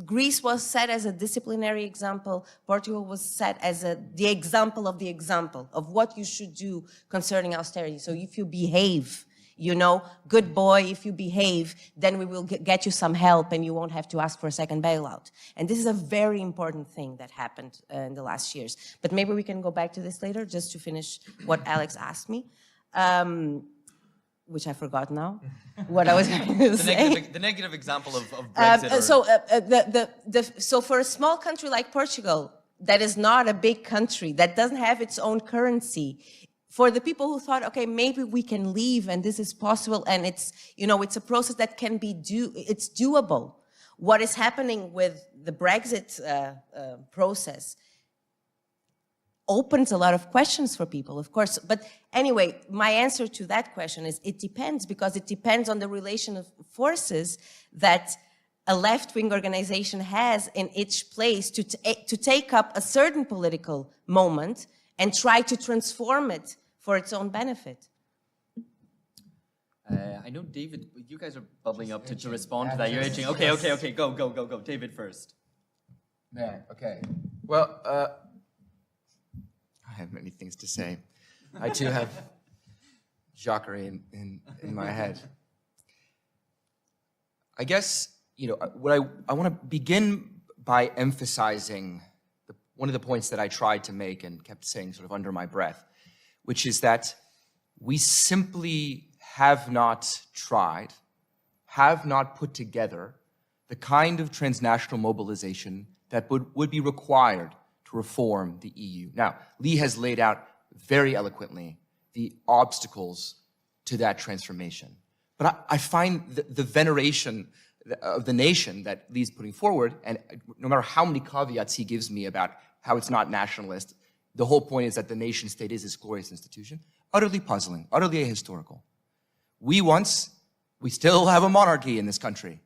C: Greece was set as a disciplinary example, Portugal was set as the example of what you should do concerning austerity. So if you behave, you know, good boy, if you behave, then we will get you some help and you won't have to ask for a second bailout. And this is a very important thing that happened in the last years. But maybe we can go back to this later, just to finish what Alex asked me. Which I forgot now, what I was going to say.
E: The negative example of Brexit.
C: So for a small country like Portugal, that is not a big country, that doesn't have its own currency, for the people who thought, okay, maybe we can leave and this is possible, and it's, you know, it's a process that can be it's doable. What is happening with the Brexit process opens a lot of questions for people, of course. But anyway, my answer to that question is it depends, because it depends on the relation of forces that a left-wing organization has in each place to take up a certain political moment and try to transform it for its own benefit.
E: I know, David, you guys are bubbling up to respond to that. You're itching. Okay, go. David first.
B: Man, okay. Well, I have many things to say. I too have Jacques in my head. I guess, you know, what I want to begin by emphasizing one of the points that I tried to make and kept saying sort of under my breath, which is that we simply have not tried, have not put together the kind of transnational mobilization that would be required to reform the EU. Now, Lee has laid out very eloquently the obstacles to that transformation. But I find the veneration of the nation that Lee's putting forward, and no matter how many caveats he gives me about how it's not nationalist, the whole point is that the nation state is this glorious institution, utterly puzzling, utterly ahistorical. We still have a monarchy in this country.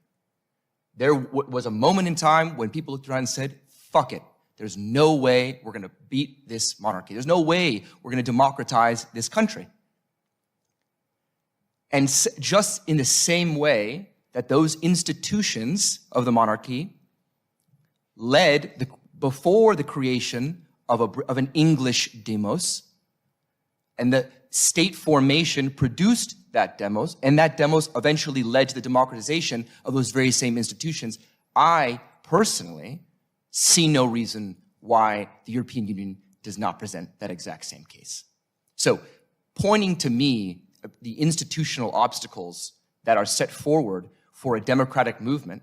B: There was a moment in time when people looked around and said, fuck it. There's no way we're going to beat this monarchy. There's no way we're going to democratize this country. And just in the same way that those institutions of the monarchy led before the creation of an English demos, and the state formation produced that demos, and that demos eventually led to the democratization of those very same institutions, I personally see no reason why the European Union does not present that exact same case. So, pointing to me the institutional obstacles that are set forward for a democratic movement,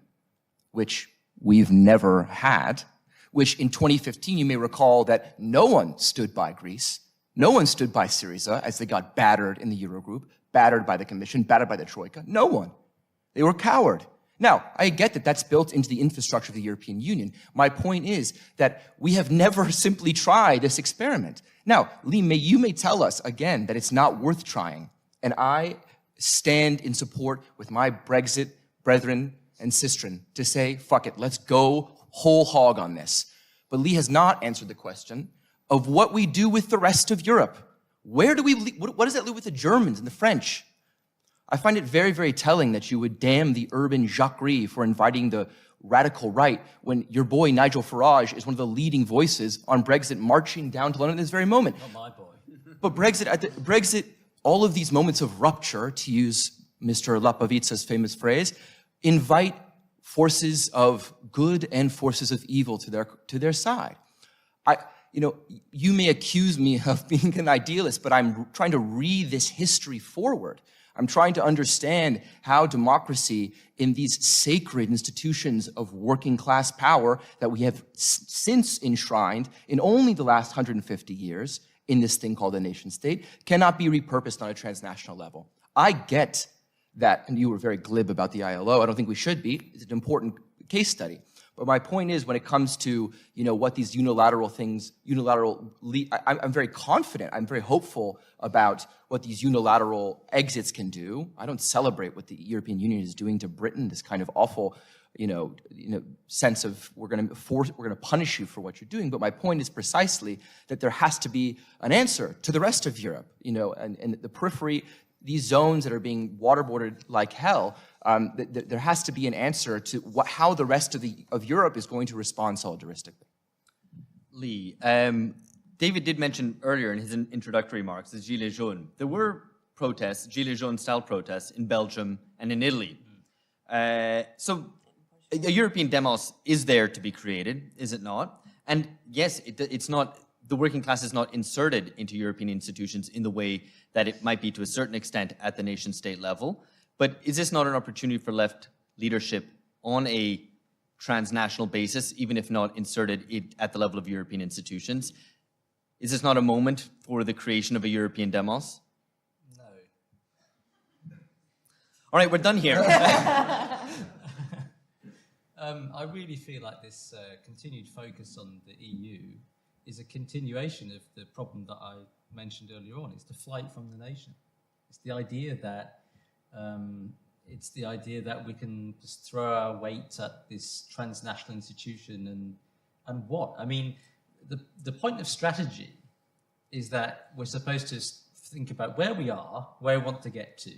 B: which we've never had, which in 2015 you may recall that no one stood by Greece, no one stood by Syriza as they got battered in the Eurogroup, battered by the Commission, battered by the Troika. No one. They were coward. Now, I get that that's built into the infrastructure of the European Union. My point is that we have never simply tried this experiment. Now, Lee, you may tell us again that it's not worth trying. And I stand in support with my Brexit brethren and sistren to say, fuck it, let's go whole hog on this. But Lee has not answered the question of what we do with the rest of Europe. Where do what does that leave with the Germans and the French? I find it very, very telling that you would damn the urban jacquerie for inviting the radical right when your boy Nigel Farage is one of the leading voices on Brexit marching down to London at this very moment.
D: Not my boy.
B: But Brexit, all of these moments of rupture, to use Mr. Lapavitsa's famous phrase, invite forces of good and forces of evil to their side. You may accuse me of being an idealist, but I'm trying to read this history forward. I'm trying to understand how democracy in these sacred institutions of working class power that we have since enshrined in only the last 150 years in this thing called a nation state cannot be repurposed on a transnational level. I get that, and you were very glib about the ILO. I don't think we should be. It's an important case study. But my point is, when it comes to what these I'm very confident, I'm very hopeful about what these unilateral exits can do. I don't celebrate what the European Union is doing to Britain, this kind of awful, sense of we're going to punish you for what you're doing. But my point is precisely that there has to be an answer to the rest of Europe, and the periphery, these zones that are being waterboarded like hell. There has to be an answer to how the rest of Europe is going to respond solidaristically.
A: Lee, David did mention earlier in his introductory remarks the Gilets jaunes. There were protests, Gilets jaunes style protests in Belgium and in Italy. So a European demos is there to be created, is it not? And yes, it's not. The working class is not inserted into European institutions in the way that it might be to a certain extent at the nation-state level. But is this not an opportunity for left leadership on a transnational basis, even if not inserted at the level of European institutions? Is this not a moment for the creation of a European demos?
D: No.
A: All right, we're done here.
D: I really feel like this continued focus on the EU is a continuation of the problem that I mentioned earlier on. It's the flight from the nation. It's the idea that we can just throw our weight at this transnational institution and what? I mean, the point of strategy is that we're supposed to think about where we are, where we want to get to,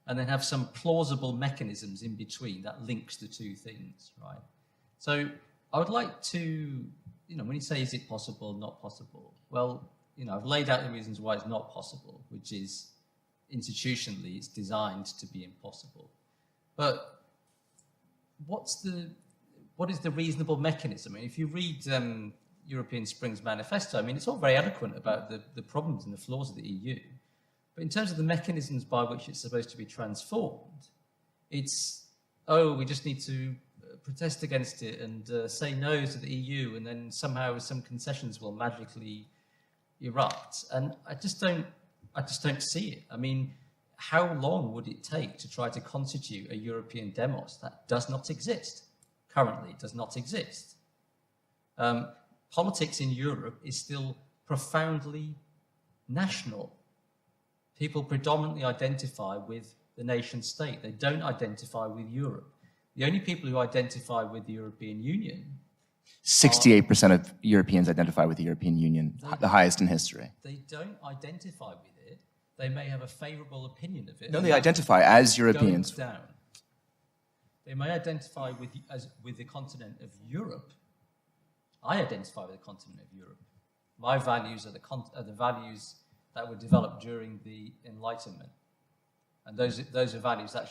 D: and then have some plausible mechanisms in between that links the two things, right? So I would like to, when you say, is it possible, not possible? Well, I've laid out the reasons why it's not possible, which is institutionally it's designed to be impossible. But what is the reasonable mechanism? I mean, if you read European Spring's manifesto, I mean, it's all very eloquent about the problems and the flaws of the EU. But in terms of the mechanisms by which it's supposed to be transformed, it's, we just need to protest against it and say no to the EU, and then somehow some concessions will magically erupt. And I just don't see it. I mean, how long would it take to try to constitute a European demos that does not exist? Currently, does not exist. Politics in Europe is still profoundly national. People predominantly identify with the nation state. They don't identify with Europe. The only people who identify with the European Union
B: 68% of Europeans identify with the European Union, the highest in history.
D: They don't identify with it they may have a favourable opinion of it.
B: No, they identify as
D: Going
B: Europeans.
D: down. They may identify with the continent of Europe. I identify with the continent of Europe. My values are the values that were developed during the Enlightenment. And those are values that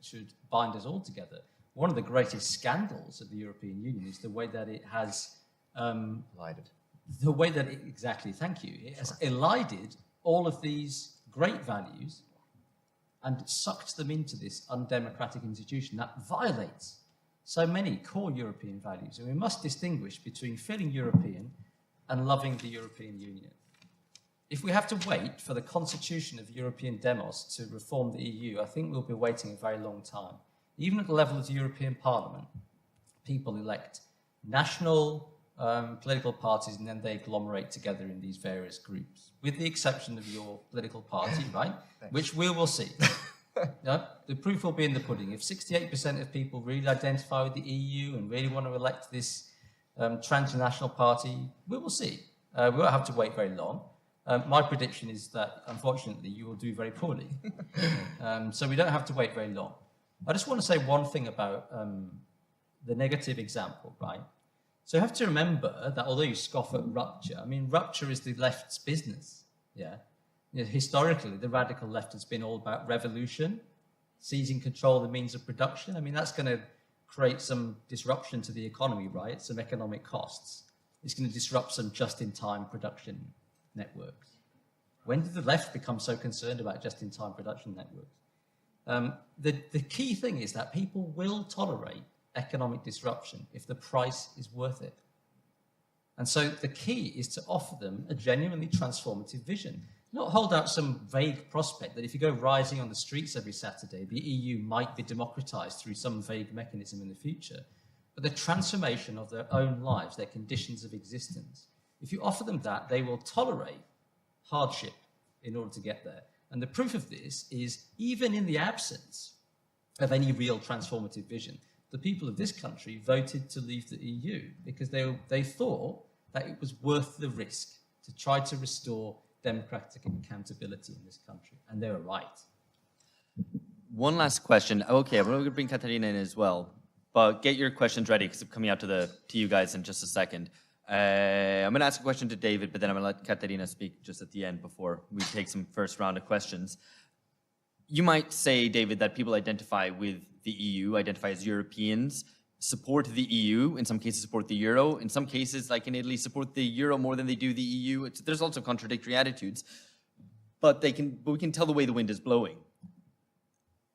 D: should bind us all together. One of the greatest scandals of the European Union is the way that it has
B: Elided.
D: the way that it, exactly, thank you, it has elided all of these great values and sucked them into this undemocratic institution that violates so many core European values. And we must distinguish between feeling European and loving the European Union. If we have to wait for the constitution of European demos to reform the EU, I think we'll be waiting a very long time. Even at the level of the European Parliament, people elect national political parties and then they agglomerate together in these various groups, with the exception of your political party, right? Which we will see. No, the proof will be in the pudding. If 68% of people really identify with the EU and really want to elect this transnational party, we will see. We won't have to wait very long. My prediction is that, unfortunately, you will do very poorly. So we don't have to wait very long. I just want to say one thing about the negative example, right? So you have to remember that although you scoff at rupture, I mean, rupture is the left's business, yeah? You know, historically, the radical left has been all about revolution, seizing control of the means of production. I mean, that's going to create some disruption to the economy, right? Some economic costs. It's going to disrupt some just-in-time production networks. When did the left become so concerned about just-in-time production networks? The key thing is that people will tolerate economic disruption if the price is worth it. And so the key is to offer them a genuinely transformative vision, not hold out some vague prospect that if you go rising on the streets every Saturday, the EU might be democratized through some vague mechanism in the future, but the transformation of their own lives, their conditions of existence. If you offer them that, they will tolerate hardship in order to get there. And the proof of this is even in the absence of any real transformative vision, the people of this country voted to leave the EU because they thought that it was worth the risk to try to restore democratic accountability in this country. And they were right.
A: One last question. Okay, we're going to bring Katarina in as well, but get your questions ready because I'm coming out to you guys in just a second. I'm going to ask a question to David, but then I'm going to let Katarina speak just at the end before we take some first round of questions. You might say, David, that people identify with the EU, identify as Europeans, support the EU, in some cases support the euro, in some cases, like in Italy, support the euro more than they do the EU. There's also contradictory attitudes, but we can tell the way the wind is blowing.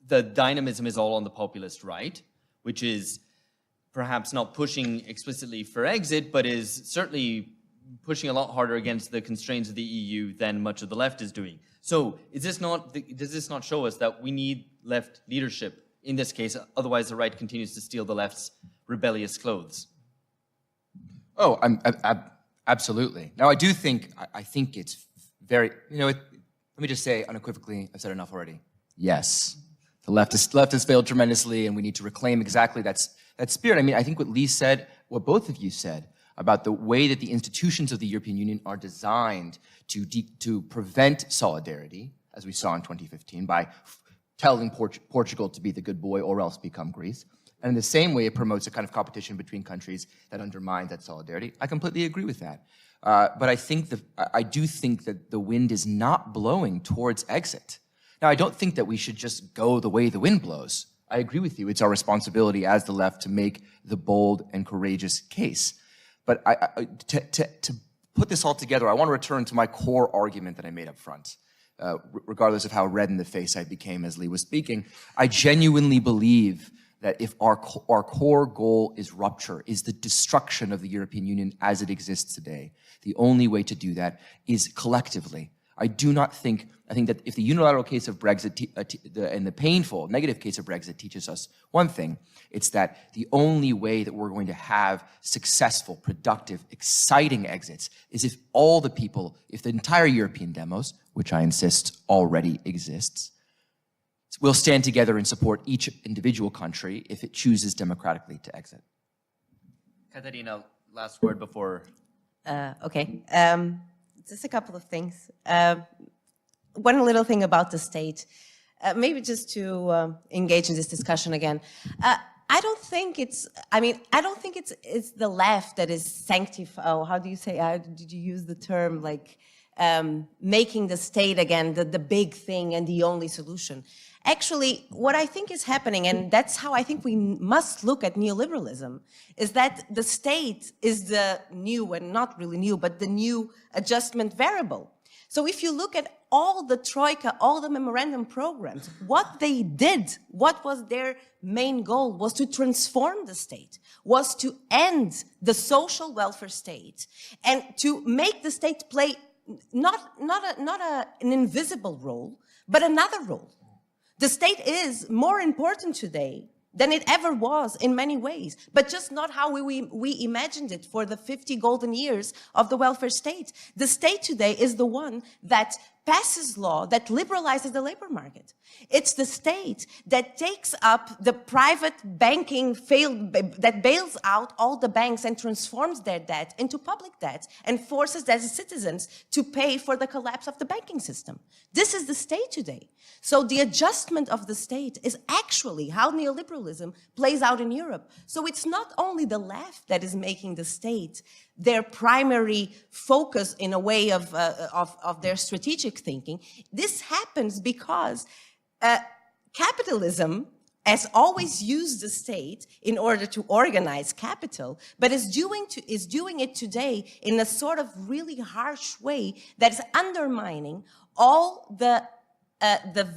A: The dynamism is all on the populist right, which is perhaps not pushing explicitly for exit, but is certainly pushing a lot harder against the constraints of the EU than much of the left is doing. So does this not show us that we need left leadership in this case, otherwise the right continues to steal the left's rebellious clothes?
B: Oh, absolutely. Now, I think it's very, let me just say unequivocally, I've said enough already. Yes, the left has failed tremendously, and we need to reclaim exactly that spirit. I mean, I think what Lee said, what both of you said, about the way that the institutions of the European Union are designed to prevent solidarity, as we saw in 2015, by telling Portugal to be the good boy or else become Greece. And in the same way, it promotes a kind of competition between countries that undermines that solidarity. I completely agree with that. But I do think that the wind is not blowing towards exit. Now, I don't think that we should just go the way the wind blows. I agree with you. It's our responsibility as the left to make the bold and courageous case. But to put this all together, I want to return to my core argument that I made up front. Regardless of how red in the face I became as Lee was speaking, I genuinely believe that if our core goal is rupture, is the destruction of the European Union as it exists today, the only way to do that is collectively. I think that if the unilateral case of Brexit and the painful negative case of Brexit teaches us one thing, it's that the only way that we're going to have successful, productive, exciting exits is if all the people, if the entire European demos, which I insist already exists, will stand together and support each individual country if it chooses democratically to exit.
A: Katarina, last word before.
C: Okay. Just a couple of things. one little thing about the state, maybe just to engage in this discussion again. I don't think it's the left that is sanctifying, oh, how do you say, did you use the term, like, making the state again the big thing and the only solution. Actually, what I think is happening, and that's how I think we must look at neoliberalism, is that the state is the new, and not really new, but the new adjustment variable. So if you look at all the Troika, all the memorandum programs, what they did, what was their main goal, was to transform the state, was to end the social welfare state, and to make the state play not an invisible role, but another role. The state is more important today than it ever was in many ways, but just not how we imagined it for the 50 golden years of the welfare state. The state today is the one that passes law that liberalizes the labor market. It's the state that takes up the private banking that bails out all the banks and transforms their debt into public debt and forces their citizens to pay for the collapse of the banking system. This is the state today. So the adjustment of the state is actually how neoliberalism plays out in Europe. So it's not only the left that is making the state their primary focus in a way of their strategic thinking. This happens because capitalism has always used the state in order to organize capital, but is doing it today in a sort of really harsh way that is undermining all the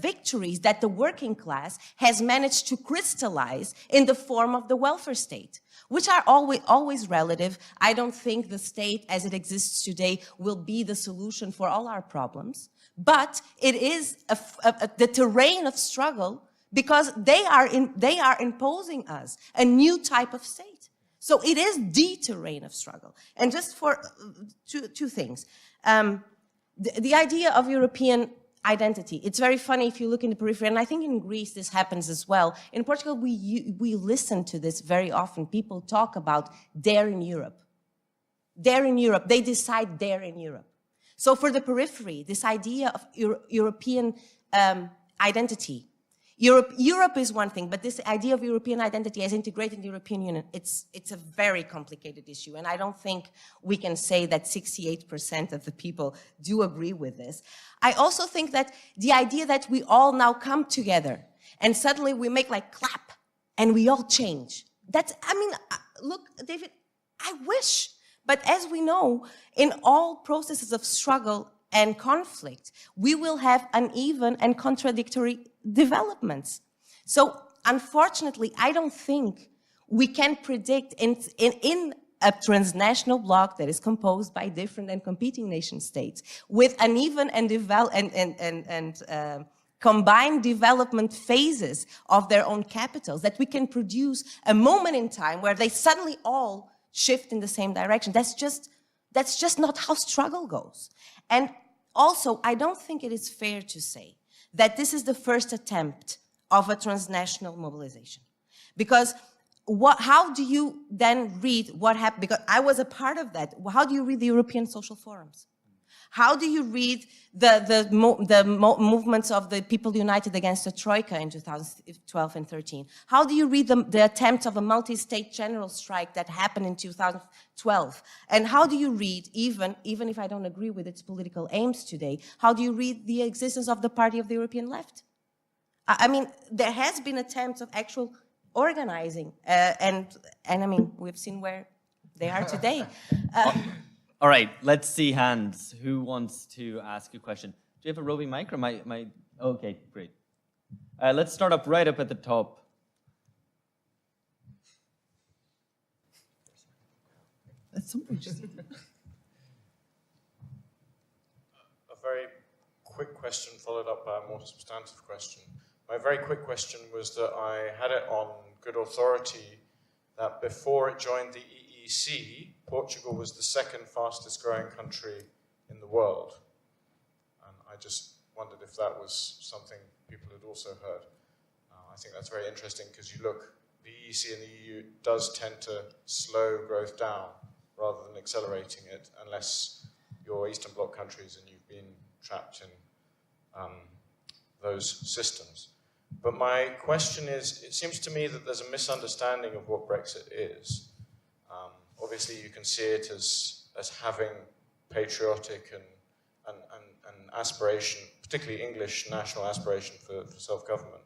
C: victories that the working class has managed to crystallize in the form of the welfare state, which are always relative. I don't think the state as it exists today will be the solution for all our problems, but it is the terrain of struggle because they are imposing us a new type of state. So it is the terrain of struggle. And just for two things, the idea of European identity. It's very funny if you look in the periphery, and I think in Greece this happens as well. In Portugal, we listen to this very often. People talk about they're in Europe. They're in Europe. They decide they're in Europe. So for the periphery, this idea of European identity, Europe is one thing, but this idea of European identity as integrated in the European Union, it's a very complicated issue. And I don't think we can say that 68% of the people do agree with this. I also think that the idea that we all now come together and suddenly we make like clap and we all change. Look, David, I wish. But as we know, in all processes of struggle and conflict, we will have uneven and contradictory developments. So unfortunately, I don't think we can predict in a transnational bloc that is composed by different and competing nation states with uneven and combined development phases of their own capitals, that we can produce a moment in time where they suddenly all shift in the same direction. That's just not how struggle goes. And also, I don't think it is fair to say that this is the first attempt of a transnational mobilization. Because how do you then read what happened? Because I was a part of that. How do you read the European social forums? How do you read the movements of the people united against the Troika in 2012 and 13? How do you read the attempts of a multi-state general strike that happened in 2012? And how do you read, even if I don't agree with its political aims today, how do you read the existence of the Party of the European Left? I mean, there has been attempts of actual organizing, and I mean, we've seen where they are today.
A: All right, let's see hands. Who wants to ask a question? Do you have a roving mic or my okay, great. Let's start up right up at the top. That's something just...
F: A very quick question followed up by a more substantive question. My very quick question was that I had it on good authority that before it joined the EEC, Portugal was the second fastest growing country in the world. And I just wondered if that was something people had also heard. I think that's very interesting because you look, the EEC and the EU does tend to slow growth down rather than accelerating it unless you're Eastern Bloc countries and you've been trapped in those systems. But my question is, it seems to me that there's a misunderstanding of what Brexit is. Obviously, you can see it as having patriotic and aspiration, particularly English national aspiration for self-government.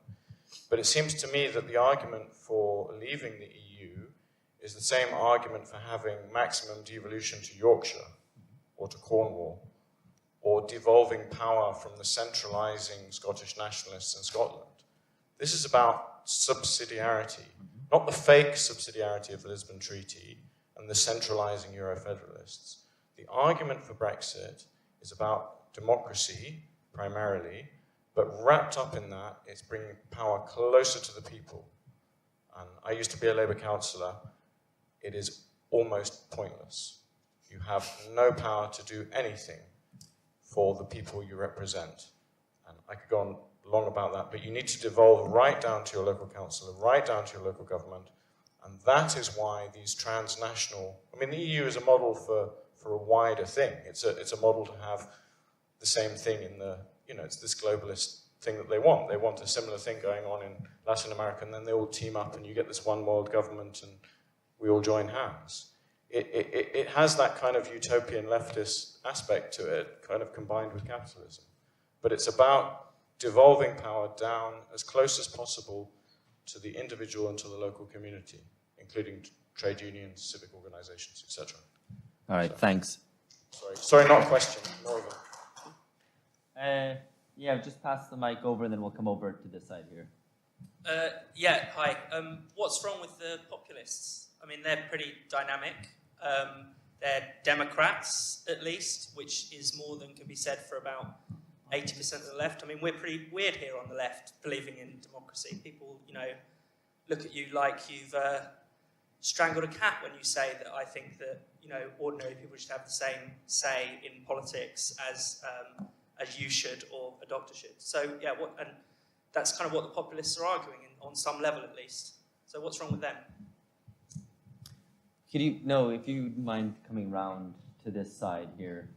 F: But it seems to me that the argument for leaving the EU is the same argument for having maximum devolution to Yorkshire or to Cornwall, or devolving power from the centralising Scottish nationalists in Scotland. This is about subsidiarity, not the fake subsidiarity of the Lisbon Treaty and the centralising Euro-federalists. The argument for Brexit is about democracy, primarily, but wrapped up in that, it's bringing power closer to the people. And I used to be a Labour councillor. It is almost pointless. You have no power to do anything for the people you represent. And I could go on long about that, but you need to devolve right down to your local councillor, right down to your local government. And that is why these transnational, I mean, the EU is a model for a wider thing. It's a model to have the same thing in the, it's this globalist thing that they want. They want a similar thing going on in Latin America, and then they all team up and you get this one world government and we all join hands. It has that kind of utopian leftist aspect to it, kind of combined with capitalism. But it's about devolving power down as close as possible to the individual and to the local community, including trade unions, civic organizations, etc.
A: All right, thanks.
F: Sorry, not a question, more of a...
A: Yeah, just pass the mic over and then we'll come over to this side here.
G: Yeah, hi. What's wrong with the populists? I mean, they're pretty dynamic. They're Democrats, at least, which is more than can be said for about 80% of the left. I mean, we're pretty weird here on the left, believing in democracy. People, look at you like you've strangled a cat when you say that. I think that, ordinary people should have the same say in politics as you should or a doctor should. So, yeah, and that's kind of what the populists are arguing, on some level at least. So what's wrong with them?
A: Could you, no, if you mind coming round to this side here.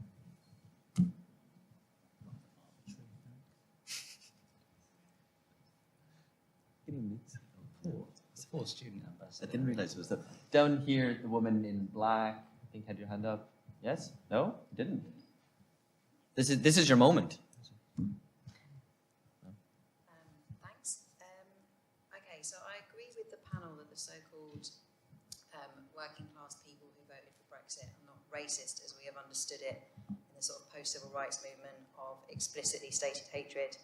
D: Support student ambassador.
A: I didn't realize it was that. Down here, the woman in black, I think, had your hand up. Yes? No? You didn't. This is your moment.
H: Thanks. Okay, so I agree with the panel that the so-called working class people who voted for Brexit are not racist as we have understood it in the sort of post-civil rights movement of explicitly stated hatred.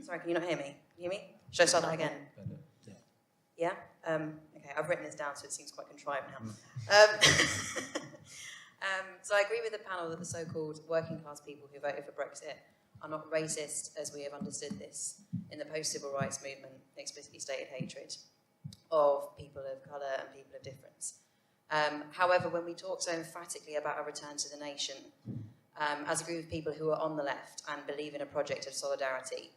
H: Sorry, can you not hear me? Can you hear me? Should I start that again? Yeah? Okay, I've written this down so it seems quite contrived now. So I agree with the panel that the so-called working class people who voted for Brexit are not racist as we have understood this in the post-civil rights movement, explicitly stated hatred of people of colour and people of difference. However, when we talk so emphatically about a return to the nation, as a group of people who are on the left and believe in a project of solidarity,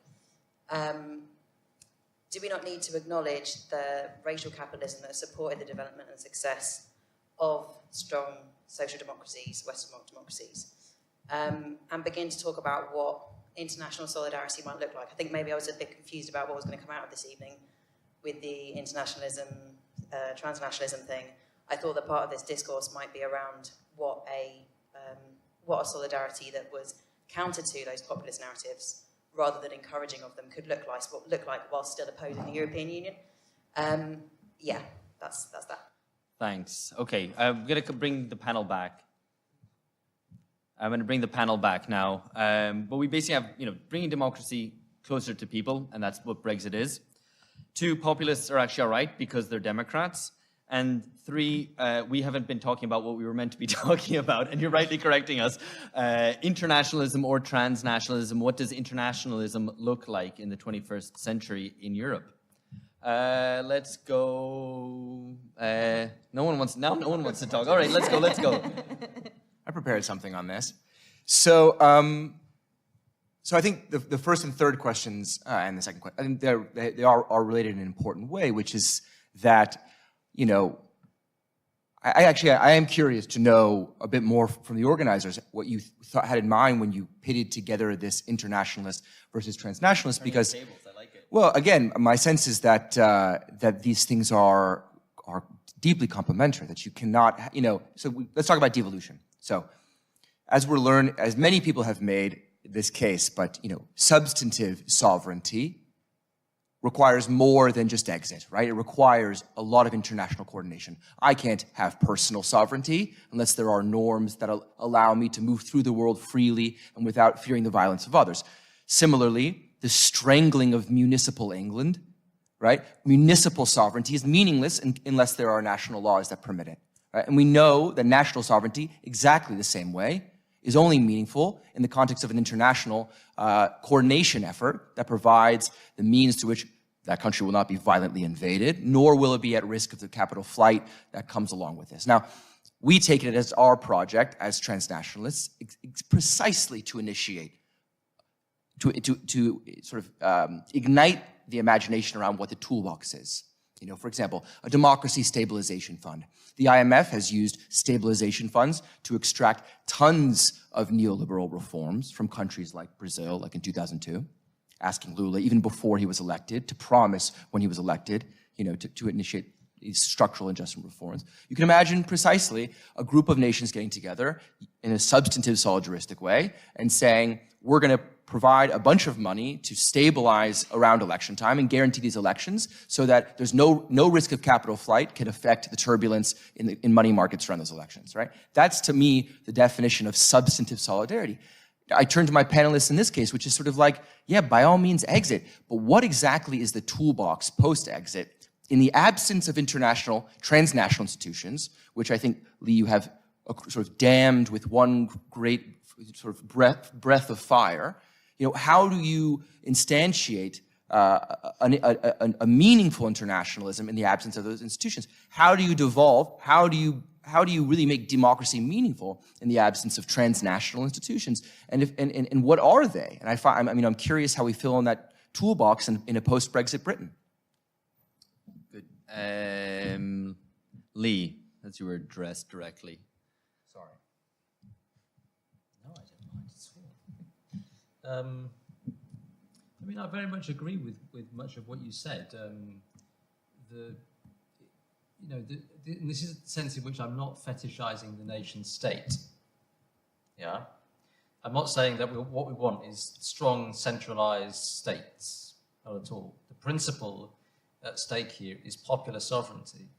H: do we not need to acknowledge the racial capitalism that has supported the development and success of strong social democracies, Western democracies, and begin to talk about what international solidarity might look like? I think maybe I was a bit confused about what was going to come out of this evening with the internationalism, transnationalism thing. I thought that part of this discourse might be around what a solidarity that was counter to those populist narratives, rather than encouraging of them, could look like while still opposing the European Union. Yeah, that's that.
A: Thanks. Okay, I'm going to bring the panel back. I'm going to bring the panel back now. But we basically have, bringing democracy closer to people, and that's what Brexit is. 2, populists are actually all right because they're Democrats. And 3, we haven't been talking about what we were meant to be talking about, and you're rightly correcting us. Internationalism or transnationalism. What does internationalism look like in the 21st century in Europe? Let's go. No one wants to talk. All right, let's go.
B: I prepared something on this. So I think the first and third questions and the second question, I think they are related in an important way, which is that, I am curious to know a bit more from the organizers what you had in mind when you pitted together this internationalist versus transnationalist, because, well, again, my sense is that that these things are deeply complementary, that you cannot, let's talk about devolution. So, as many people have made this case, but, substantive sovereignty requires more than just exit, right? It requires a lot of international coordination. I can't have personal sovereignty unless there are norms that allow me to move through the world freely and without fearing the violence of others. Similarly, the strangling of municipal England, right? Municipal sovereignty is meaningless unless there are national laws that permit it, right? And we know that national sovereignty, exactly the same way, is only meaningful in the context of an international coordination effort that provides the means to which that country will not be violently invaded, nor will it be at risk of the capital flight that comes along with this. Now, we take it as our project as transnationalists precisely to initiate, to sort of ignite the imagination around what the toolbox is. For example, a democracy stabilization fund. The IMF has used stabilization funds to extract tons of neoliberal reforms from countries like Brazil, like in 2002, asking Lula, even before he was elected, to promise when he was elected, to initiate these structural adjustment reforms. You can imagine precisely a group of nations getting together in a substantive solidaristic way and saying, we're going to provide a bunch of money to stabilize around election time and guarantee these elections so that there's no risk of capital flight can affect the turbulence in money markets around those elections, right? That's, to me, the definition of substantive solidarity. I turn to my panelists in this case, which is sort of like, yeah, by all means exit, but what exactly is the toolbox post-exit in the absence of international, transnational institutions, which I think, Lee, you have sort of damned with one great sort of breath of fire. How do you instantiate a meaningful internationalism in the absence of those institutions? How do you devolve? How do you really make democracy meaningful in the absence of transnational institutions? And what are they? And I'm curious how we fill in that toolbox in a post-Brexit Britain.
E: Good. Lee, as you were addressed directly.
D: Sorry. No, I don't mind at all. I very much agree with much of what you said. This is the sense in which I'm not fetishizing the nation state. Yeah, I'm not saying that what we want is strong, centralized states. Not at all. The principle at stake here is popular sovereignty,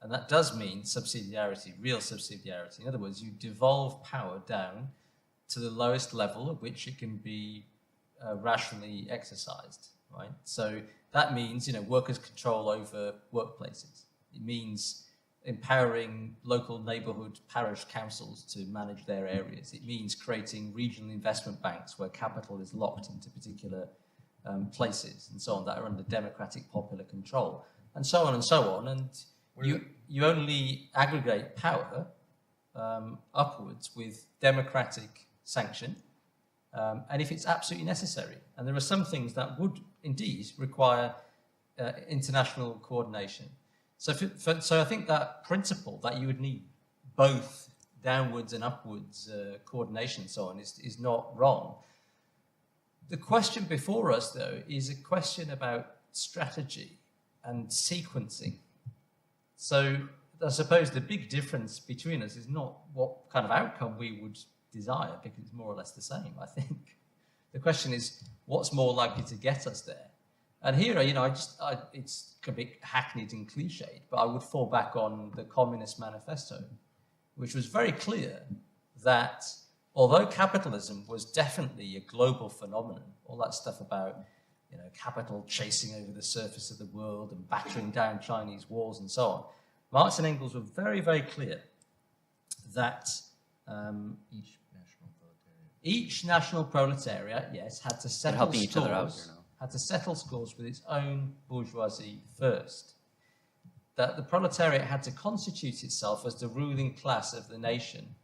D: and that does mean subsidiarity, real subsidiarity. In other words, you devolve power down to the lowest level at which it can be rationally exercised, right? So that means, workers' control over workplaces. It means empowering local neighborhood parish councils to manage their areas. It means creating regional investment banks where capital is locked into particular places and so on that are under democratic popular control, and so on and so on. And you only aggregate power upwards with democratic sanction, and if it's absolutely necessary. And there are some things that would indeed require international coordination. So I think that principle that you would need both downwards and upwards coordination and so on is not wrong. The question before us, though, is a question about strategy and sequencing. So I suppose the big difference between us is not what kind of outcome we would desire, because it's more or less the same, I think. The question is, what's more likely to get us there? And here, it's a bit hackneyed and cliched, but I would fall back on the Communist Manifesto, which was very clear that although capitalism was definitely a global phenomenon, all that stuff about capital chasing over the surface of the world and battering down Chinese walls and so on, Marx and Engels were very, very clear that each national proletariat, yes, had to settle
E: each other out here now.
D: Had to settle scores with its own bourgeoisie first. That the proletariat had to constitute itself as the ruling class of the nation,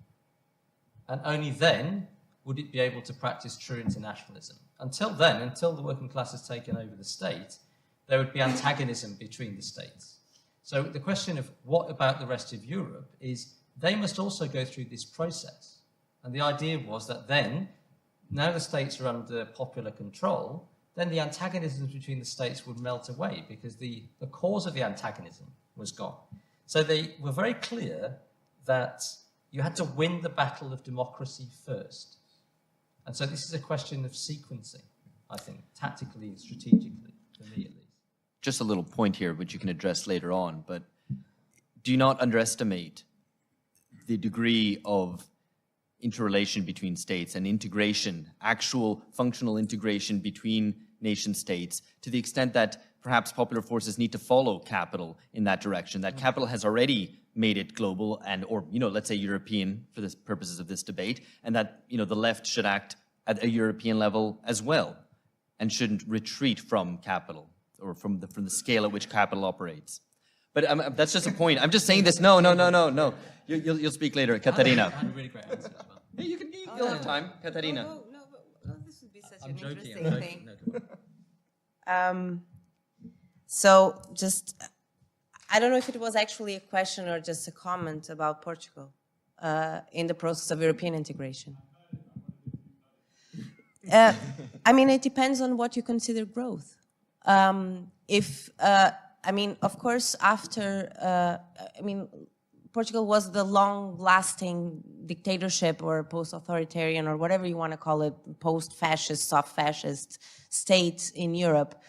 D: and only then would it be able to practice true internationalism. Until then, until the working class has taken over the state, there would be antagonism between the states. So the question of what about the rest of Europe is they must also go through this process. And the idea was that then, now the states are under popular control, then the antagonisms between the states would melt away because the cause of the antagonism was gone. So they were very clear that you had to win the battle of democracy first. And so this is a question of sequencing, I think, tactically and strategically, for me at least.
E: Just a little point here, which you can address later on, but do not underestimate the degree of interrelation between states and integration, actual functional integration between nation states, to the extent that perhaps popular forces need to follow capital in that direction, that capital has already made it global and, or, let's say European for the purposes of this debate, and that, the left should act at a European level as well and shouldn't retreat from capital or from the scale at which capital operates. But that's just a point. I'm just saying this. No. You'll speak later, Katarina.
D: I had a really great answer as well.
E: Hey, you'll have time, Katarina.
C: No, this would be such
D: I'm
C: an
D: joking.
C: interesting thing.
D: No, come on.
C: So just, I don't know if it was actually a question or just a comment about Portugal in the process of European integration. It depends on what you consider growth. Of course, after, Portugal was the long-lasting dictatorship or post-authoritarian or whatever you want to call it, post-fascist, soft-fascist state in Europe,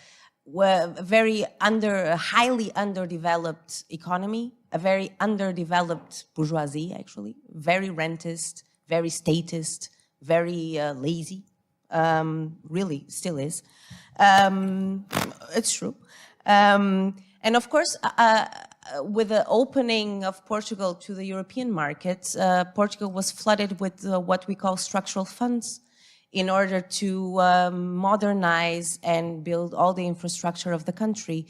C: were a highly underdeveloped economy, a very underdeveloped bourgeoisie, actually, very rentist, very statist, very lazy, really still is. It's true. And of course, with the opening of Portugal to the European market, Portugal was flooded with what we call structural funds in order to modernize and build all the infrastructure of the country,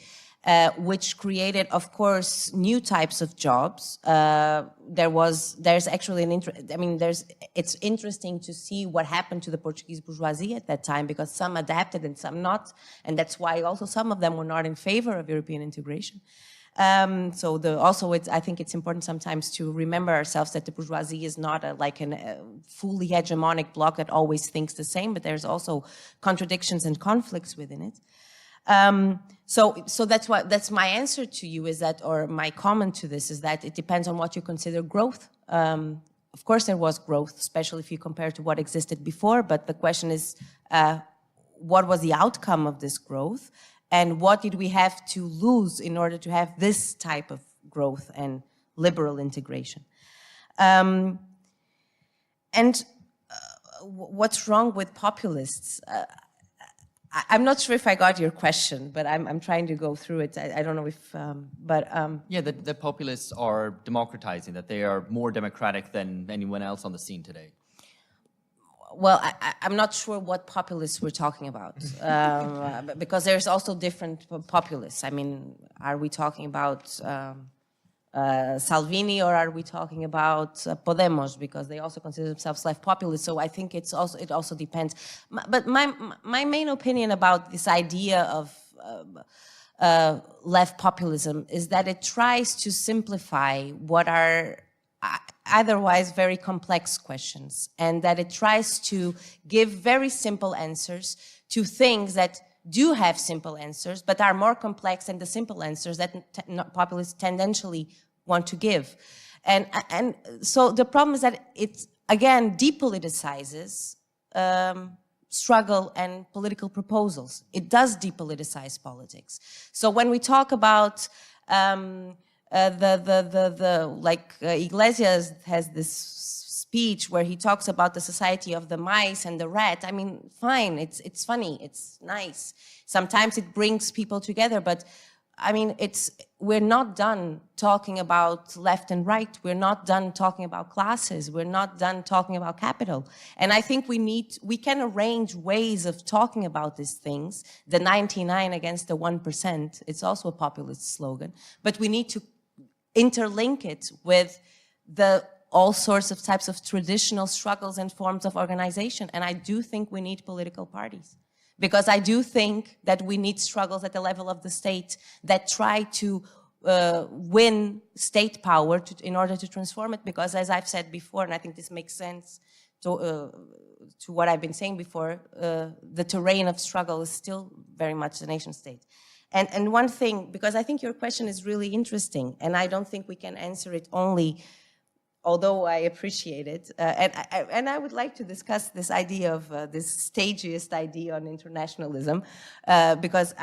C: which created, of course, new types of jobs. There's actually it's interesting to see what happened to the Portuguese bourgeoisie at that time, because some adapted and some not, and that's why also some of them were not in favor of European integration. I think it's important sometimes to remember ourselves that the bourgeoisie is not a fully hegemonic bloc that always thinks the same, but there's also contradictions and conflicts within it. So that's my answer to you is that, or my comment to this is that it depends on what you consider growth. Of course there was growth, especially if you compare to what existed before, but the question is, what was the outcome of this growth? And what did we have to lose in order to have this type of growth and liberal integration? What's wrong with populists? I'm not sure if I got your question, but I'm trying to go through it. I don't know if,
E: Yeah, the populists are democratizing, that they are more democratic than anyone else on the scene today.
C: Well, I'm not sure what populists we're talking about, because there's also different populists. Are we talking about Salvini, or are we talking about Podemos, because they also consider themselves left populist? So I think it also depends. But my main opinion about this idea of left populism is that it tries to simplify what are otherwise very complex questions, and that it tries to give very simple answers to things that do have simple answers, but are more complex than the simple answers that populists tendentially want to give. And so the problem is that it, again, depoliticizes struggle and political proposals. It does depoliticize politics. So when we talk about Iglesias has this speech where he talks about the society of the mice and the rat. Fine, it's funny, it's nice. Sometimes it brings people together, but we're not done talking about left and right. We're not done talking about classes. We're not done talking about capital. And I think we can arrange ways of talking about these things. The 99 against the 1%, it's also a populist slogan, but we need to interlink it with all sorts of types of traditional struggles and forms of organization. And I do think we need political parties, because I do think that we need struggles at the level of the state that try to win state power in order to transform it, because as I've said before, and I think this makes sense to what I've been saying before, the terrain of struggle is still very much the nation state. And one thing, because I think your question is really interesting, and I don't think we can answer it only, although I appreciate it, and I would like to discuss this idea of this stagiest idea on internationalism, because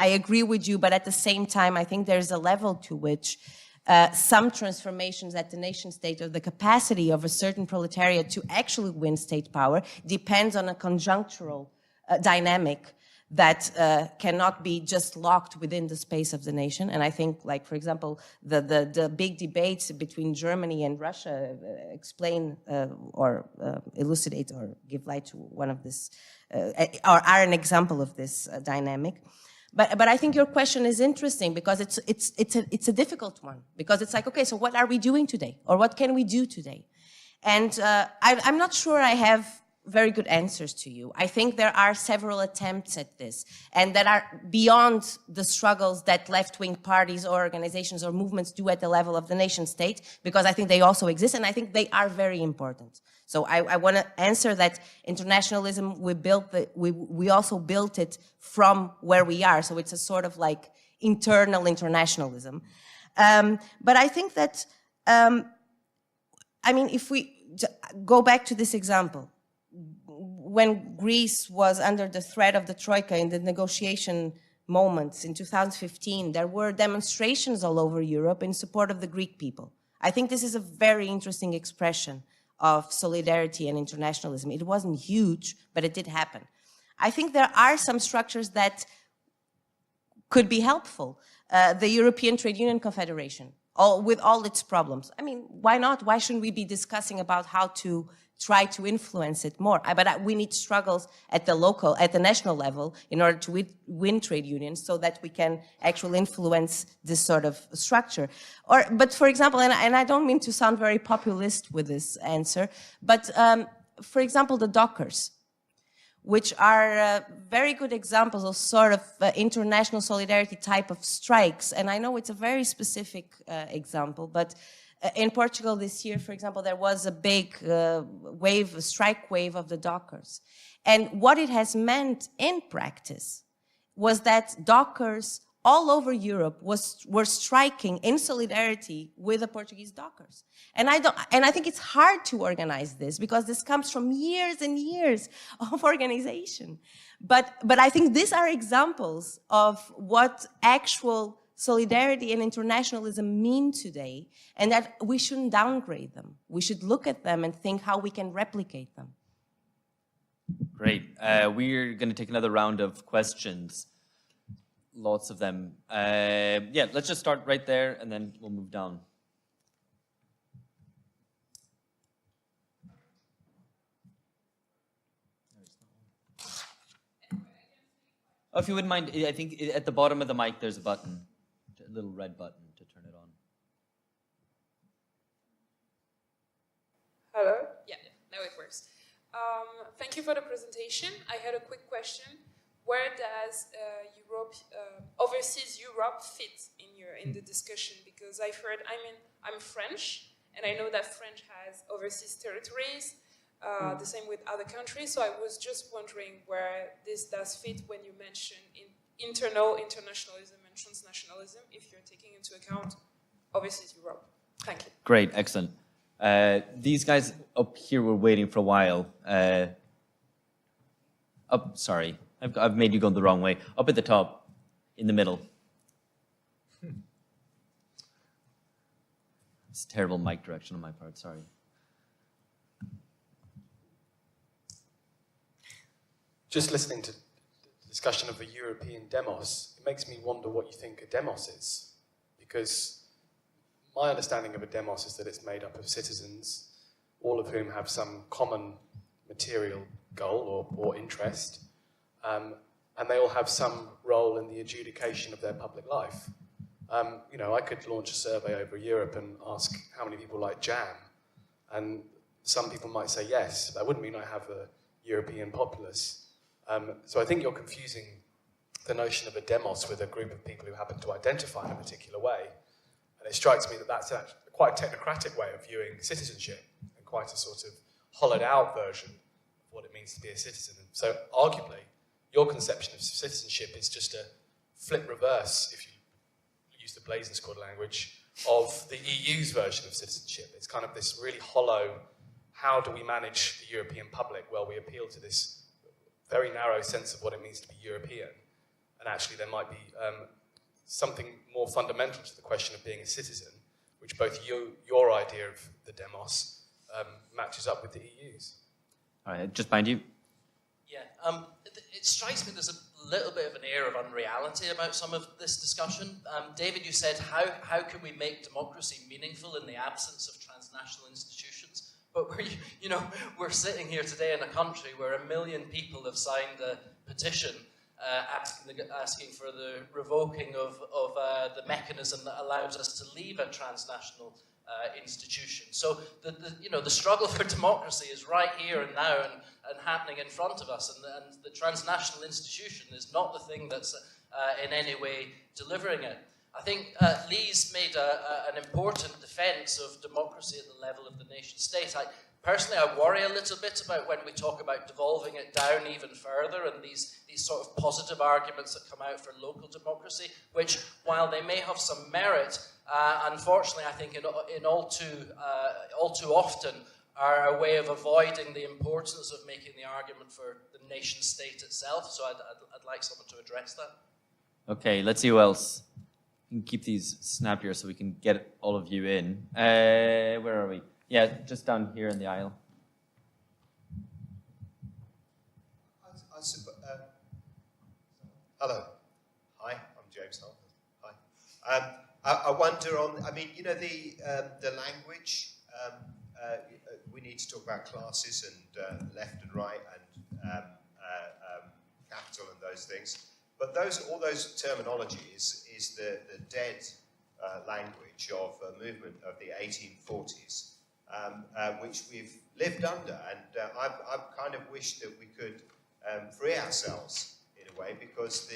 C: I agree with you, but at the same time, I think there's a level to which some transformations at the nation state, or the capacity of a certain proletariat to actually win state power, depends on a conjunctural dynamic that cannot be just locked within the space of the nation. And I think, like, for example, the big debates between Germany and Russia explain or elucidate or give light to one of this, or are an example of this dynamic. But I think your question is interesting because it's a difficult one, because it's like, okay, so what are we doing today? Or what can we do today? And I'm not sure I have very good answers to you. I think there are several attempts at this, and that are beyond the struggles that left-wing parties or organizations or movements do at the level of the nation state, because I think they also exist, and I think they are very important. So I want to answer that internationalism, we also built it from where we are, so it's a sort of like internal internationalism. But I think that, I mean, if we go back to this example, when Greece was under the threat of the Troika in the negotiation moments in 2015, there were demonstrations all over Europe in support of the Greek people. I think this is a very interesting expression of solidarity and internationalism. It wasn't huge, but it did happen. I think there are some structures that could be helpful. The European Trade Union Confederation, with all its problems. I mean, why not? Why shouldn't we be discussing about how to try to influence it more? But we need struggles at the national level in order to win trade unions, so that we can actually influence this sort of structure. But for example, and I don't mean to sound very populist with this answer, but for example, the dockers, which are very good examples of sort of international solidarity type of strikes. And I know it's a very specific example, but in Portugal this year, for example, there was a big wave, a strike wave of the dockers. And what it has meant in practice was that dockers all over Europe were striking in solidarity with the Portuguese dockers. And I think it's hard to organize this, because this comes from years and years of organization. But I think these are examples of what actual solidarity and internationalism mean today, and that we shouldn't downgrade them. We should look at them and think how we can replicate them.
E: Great. We're going to take another round of questions. Lots of them. Yeah, let's just start right there, and then we'll move down. Oh, if you wouldn't mind, I think at the bottom of the mic there's a button, a little red button to turn it on.
I: Hello? Yeah, now it works. Thank you for the presentation. I had a quick question. Where does overseas Europe fit in the discussion? Because I've heard, I'm French, and I know that French has overseas territories, the same with other countries, so I was just wondering where this does fit when you mention internationalism and transnationalism, if you're taking into account overseas Europe. Thank you.
E: Great, excellent. These guys up here were waiting for a while. Sorry, I've made you go the wrong way. Up at the top, in the middle. It's terrible mic direction on my part, sorry.
J: Just listening to the discussion of a European demos, it makes me wonder what you think a demos is. Because my understanding of a demos is that it's made up of citizens, all of whom have some common material goal or interest, and they all have some role in the adjudication of their public life. You know, I could launch a survey over Europe and ask how many people like jam, and some people might say yes. That wouldn't mean I have a European populace. So I think you're confusing the notion of a demos with a group of people who happen to identify in a particular way. And it strikes me that that's actually quite a technocratic way of viewing citizenship, and quite a sort of hollowed out version of what it means to be a citizen. And so arguably, your conception of citizenship is just a flip reverse, if you use the Blazing Squad language, of the EU's version of citizenship. It's kind of this really hollow, how do we manage the European public? Well, we appeal to this very narrow sense of what it means to be European. And actually there might be something more fundamental to the question of being a citizen, which both your idea of the demos matches up with the EU's.
E: All right, just behind you.
K: Yeah, it strikes me there's a little bit of an air of unreality about some of this discussion. David, you said, how can we make democracy meaningful in the absence of transnational institutions? But we're sitting here today in a country where 1 million people have signed a petition asking for the revoking of the mechanism that allows us to leave a transnational institution. So the struggle for democracy is right here and now and happening in front of us, and the transnational institution is not the thing that's in any way delivering it. I think Lee's made an important defence of democracy at the level of the nation state. Personally, I worry a little bit about when we talk about devolving it down even further, and these sort of positive arguments that come out for local democracy, which, while they may have some merit, unfortunately, I think in all too often are a way of avoiding the importance of making the argument for the nation state itself. So I'd like someone to address that.
E: Okay, let's see who else. We can keep these snappier so we can get all of you in. Where are we? Yeah, just down here in the aisle.
L: Hello. Hi, I'm James Harper. Hi. I wonder the language, we need to talk about classes and left and right and capital and those things. But all those terminologies is the dead language of a movement of the 1840s, which we've lived under. And I've kind of wished that we could free ourselves in a way, because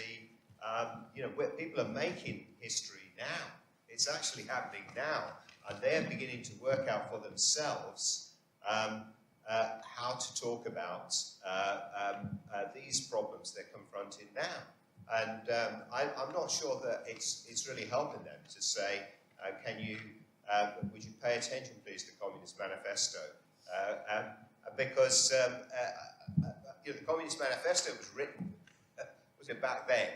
L: where people are making history now. It's actually happening now, and they're beginning to work out for themselves how to talk about these problems they're confronting now. And I'm not sure that it's really helping them to say, would you pay attention, please, to the Communist Manifesto? Because the Communist Manifesto was written back then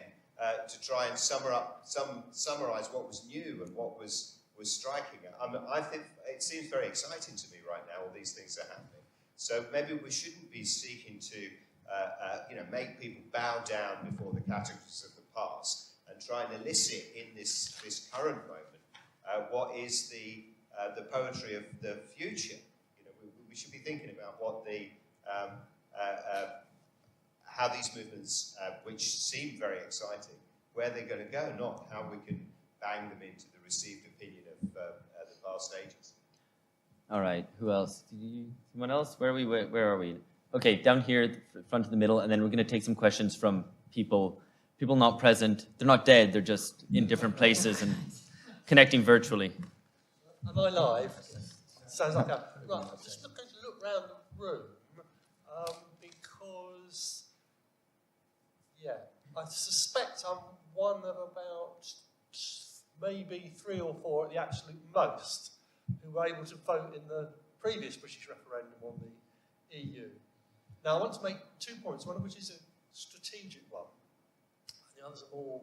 L: to try and summarize what was new and what was striking. I think it seems very exciting to me right now. All these things are happening. So maybe we shouldn't be seeking to make people bow down before the categories of the past, and try and elicit in this current moment what is the poetry of the future. We should be thinking about what how these movements, which seem very exciting, where they're going to go, not how we can bang them into the received opinion of the past ages.
E: All right, who else? Someone else? Where are we? Okay, down here, front of the middle, and then we're going to take some questions from people not present. They're not dead, they're just in different places and connecting virtually.
M: Am I live? Sounds like that. Right, I'm just going to look around the room because, I suspect I'm one of about maybe 3 or 4 at the absolute most who were able to vote in the previous British referendum on the EU. Now, I want to make 2 points, one of which is a strategic one, and the other is a more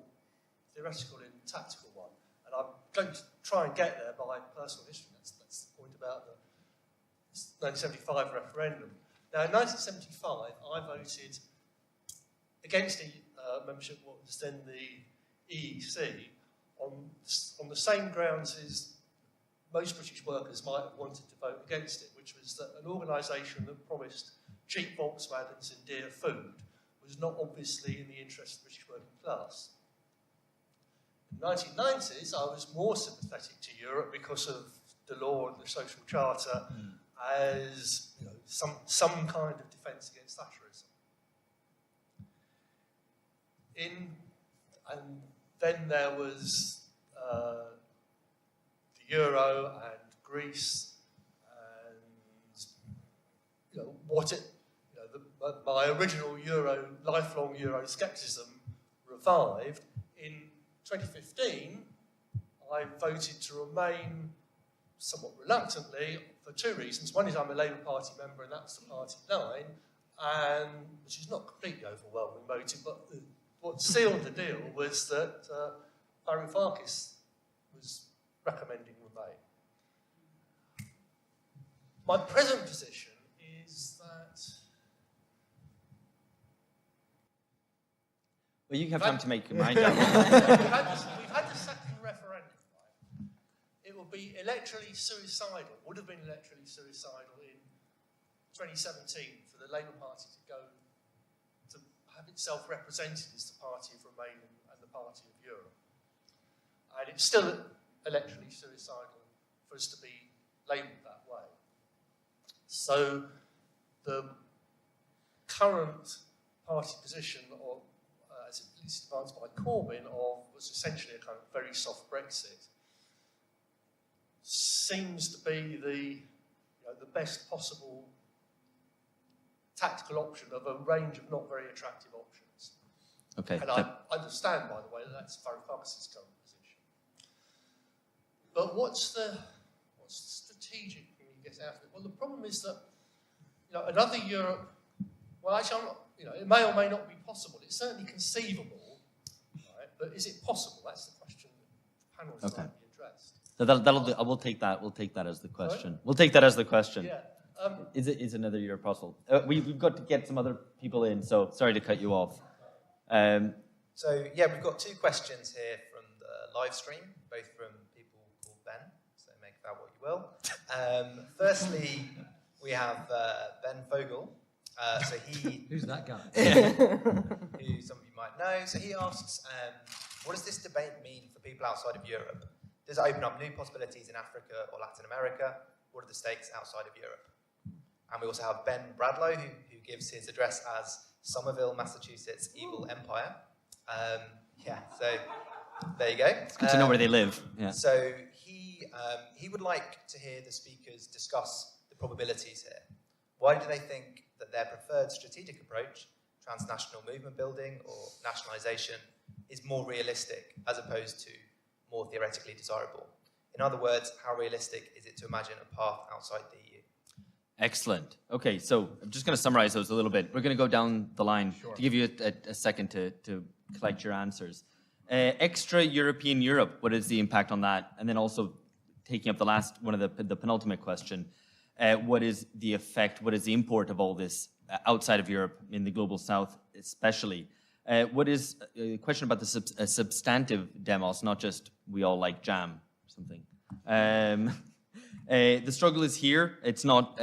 M: theoretical and tactical one. And I'm going to try and get there by personal history. That's the point about the 1975 referendum. Now, in 1975, I voted against the membership of what was then the EEC on the same grounds as most British workers might have wanted to vote against it, which was that an organisation that promised cheap Volkswagens and dear food was not obviously in the interest of the British working class. In the 1990s, I was more sympathetic to Europe because of the law and the social charter as some kind of defence against Thatcherism. And then there was the euro and Greece, and my original lifelong euro scepticism revived. In 2015, I voted to remain somewhat reluctantly for two reasons. One is I'm a Labour Party member, and that's the party line, and which is not completely overwhelming voting, but what sealed the deal was that Varoufakis was recommending remain. My present position is that...
A: Well, you have time to make your mind up.
M: We've had the second referendum, right? It will be electorally suicidal, would have been electorally suicidal in 2017 for the Labour Party to go to have itself represented as the party of Remain and the party of Europe. And it's still electorally suicidal for us to be labelled that way. So the current party position, or as at least advanced by Corbyn, was essentially a kind of very soft Brexit, seems to be the best possible tactical option of a range of not very attractive options.
A: Okay.
M: And I understand, by the way, that that's Varoufakis' current position. But what's the strategic thing you get out of it? Well, the problem is that another Europe. Well, actually, it may or may not be possible. It's certainly conceivable, right? But is it possible? That's the question the panel is trying to be addressed.
A: So that'll do. We'll take that. We'll take that as the question. Sorry? We'll take that as the question.
M: Yeah.
A: Is another Europe possible? We've got to get some other people in. So sorry to cut you off.
N: So yeah, we've got two questions here from the live stream, both from people called Ben. So make of that what you will. Firstly, we have Ben Fogel. So he...
D: Who's that guy?
N: Who some of you might know. So he asks, what does this debate mean for people outside of Europe? Does it open up new possibilities in Africa or Latin America? What are the stakes outside of Europe? And we also have Ben Bradlow, who gives his address as Somerville, Massachusetts, Evil Empire. Yeah, so there you go.
A: It's good to know where they live. Yeah.
N: So he would like to hear the speakers discuss the probabilities here. Why do they think that their preferred strategic approach, transnational movement building or nationalisation, is more realistic as opposed to more theoretically desirable? In other words, how realistic is it to imagine a path outside the EU?
A: Excellent. Okay, so I'm just going to summarize those a little bit. We're going to go down the line to give you a second to collect your answers. Extra European Europe, what is the impact on that? And then also taking up the last one of the penultimate question, what is the effect, what is the import of all this outside of Europe, in the global south especially? What is a question about the substantive demos, not just we all like jam or something. The struggle is here. It's not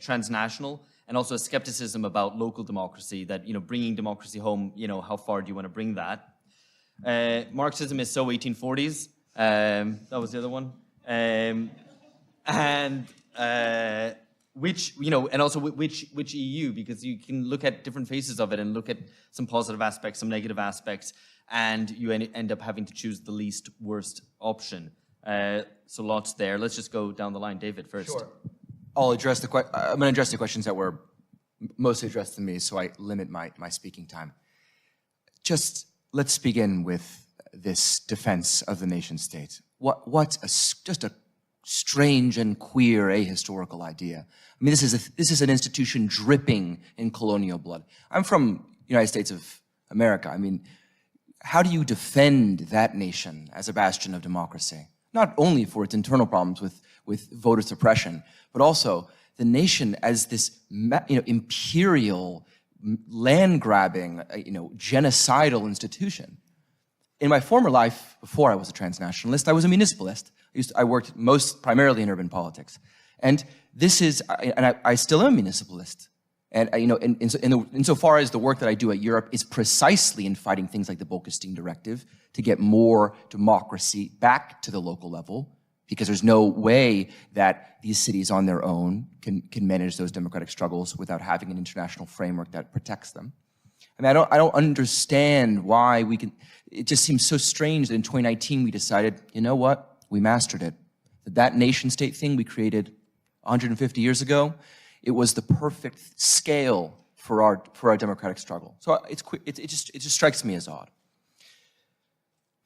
A: transnational, and also a skepticism about local democracy, that, bringing democracy home, how far do you want to bring that? Marxism is so 1840s. That was the other one. Which EU, because you can look at different faces of it and look at some positive aspects, some negative aspects, and you end up having to choose the least worst option. So lots there. Let's just go down the line. David first.
O: Sure. I'll address I'm going to address the questions that were mostly addressed to me, so I limit my speaking time. Just let's begin with this defense of the nation state. Just a strange and queer ahistorical idea. I mean, this is an institution dripping in colonial blood. I'm from the United States of America. I mean, how do you defend that nation as a bastion of democracy? Not only for its internal problems with voter suppression, but also the nation as this imperial, land-grabbing, genocidal institution. In my former life, before I was a transnationalist, I was a municipalist. I worked primarily in urban politics, and I still am a municipalist. And insofar as the work that I do at Europe is precisely in fighting things like the Bolkestein Directive to get more democracy back to the local level, because there's no way that these cities on their own can manage those democratic struggles without having an international framework that protects them. I mean, I don't understand why we can. It just seems so strange that in 2019 we decided, you know what, we mastered it. That nation state thing we created 150 years ago, it was the perfect scale for our democratic struggle. So it just strikes me as odd.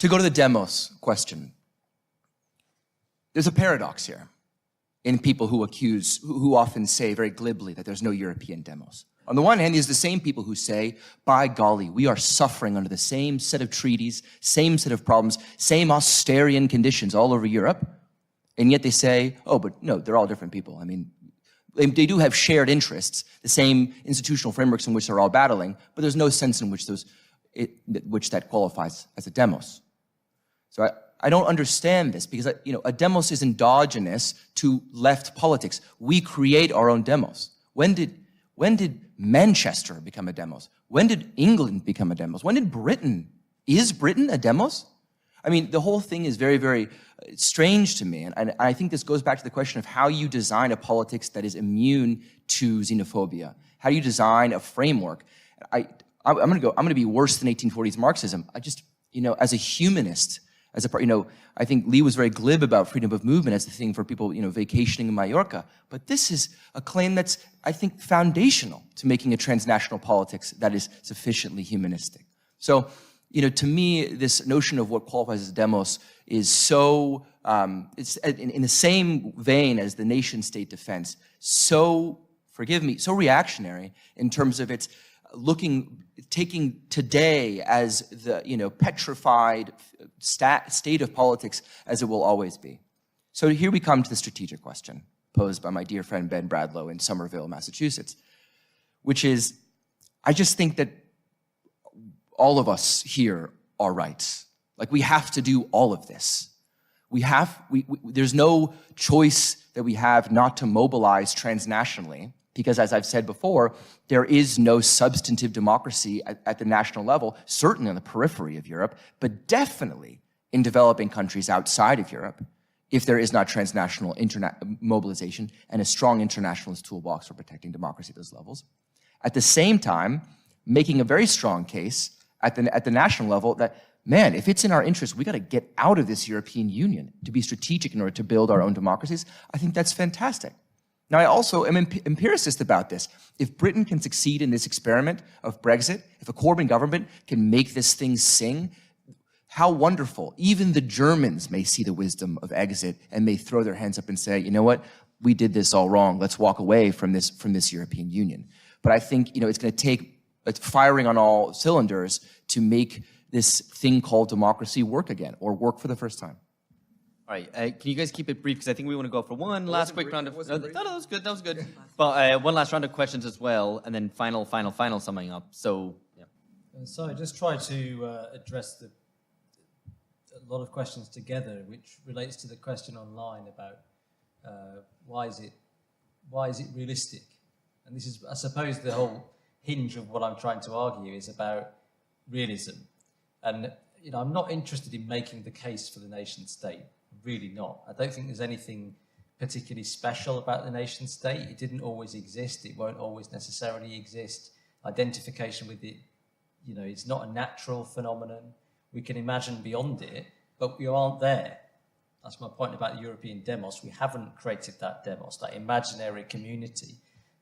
O: To go to the demos question, there's a paradox here in people who often say very glibly that there's no European demos. On the one hand, there's the same people who say, by golly, we are suffering under the same set of treaties, same set of problems, same Austerian conditions all over Europe. And yet they say, oh, but no, they're all different people. I mean, they do have shared interests, the same institutional frameworks in which they're all battling, but there's no sense in which that qualifies as a demos. So I don't understand this because, a demos is endogenous to left politics. We create our own demos. When did Manchester become a demos? When did England become a demos? When did Britain? Is Britain a demos? I mean, the whole thing is very, very strange to me. And I think this goes back to the question of how you design a politics that is immune to xenophobia. How do you design a framework? I'm going to be worse than 1840s Marxism. As a humanist, I think Lee was very glib about freedom of movement as the thing for people, vacationing in Mallorca. But this is a claim that's, I think, foundational to making a transnational politics that is sufficiently humanistic. So, to me, this notion of what qualifies as demos is so, it's in the same vein as the nation-state defense, so reactionary in terms of its taking today as the, petrified state of politics as it will always be. So here we come to the strategic question posed by my dear friend Ben Bradlow in Somerville, Massachusetts, which is, I just think that all of us here are right. Like, we have to do all of this. There's no choice that we have not to mobilize transnationally, because as I've said before, there is no substantive democracy at the national level, certainly on the periphery of Europe, but definitely in developing countries outside of Europe, if there is not transnational mobilization and a strong internationalist toolbox for protecting democracy at those levels. At the same time, making a very strong case at the national level that, man, if it's in our interest, we got to get out of this European Union to be strategic in order to build our own democracies. I think that's fantastic. Now, I also am empiricist about this. If Britain can succeed in this experiment of Brexit, if a Corbyn government can make this thing sing, how wonderful. Even the Germans may see the wisdom of exit and may throw their hands up and say, you know what, we did this all wrong. Let's walk away from this European Union. But I think, it's going to take firing on all cylinders to make this thing called democracy work again, or work for the first time.
E: All right, can you guys keep it brief? Because I think we want to go for one last quick round of... No, that was good, that was good. But one last round of questions as well, and then final summing up. So, yeah.
D: So just try to address a lot of questions together, which relates to the question online about why is it realistic? And this is, I suppose, the whole hinge of what I'm trying to argue is about realism. And, I'm not interested in making the case for the nation state. Really not. I don't think there's anything particularly special about the nation state. It didn't always exist. It won't always necessarily exist. Identification with it, it's not a natural phenomenon. We can imagine beyond it, but we aren't there. That's my point about the European demos. We haven't created that demos, that imaginary community,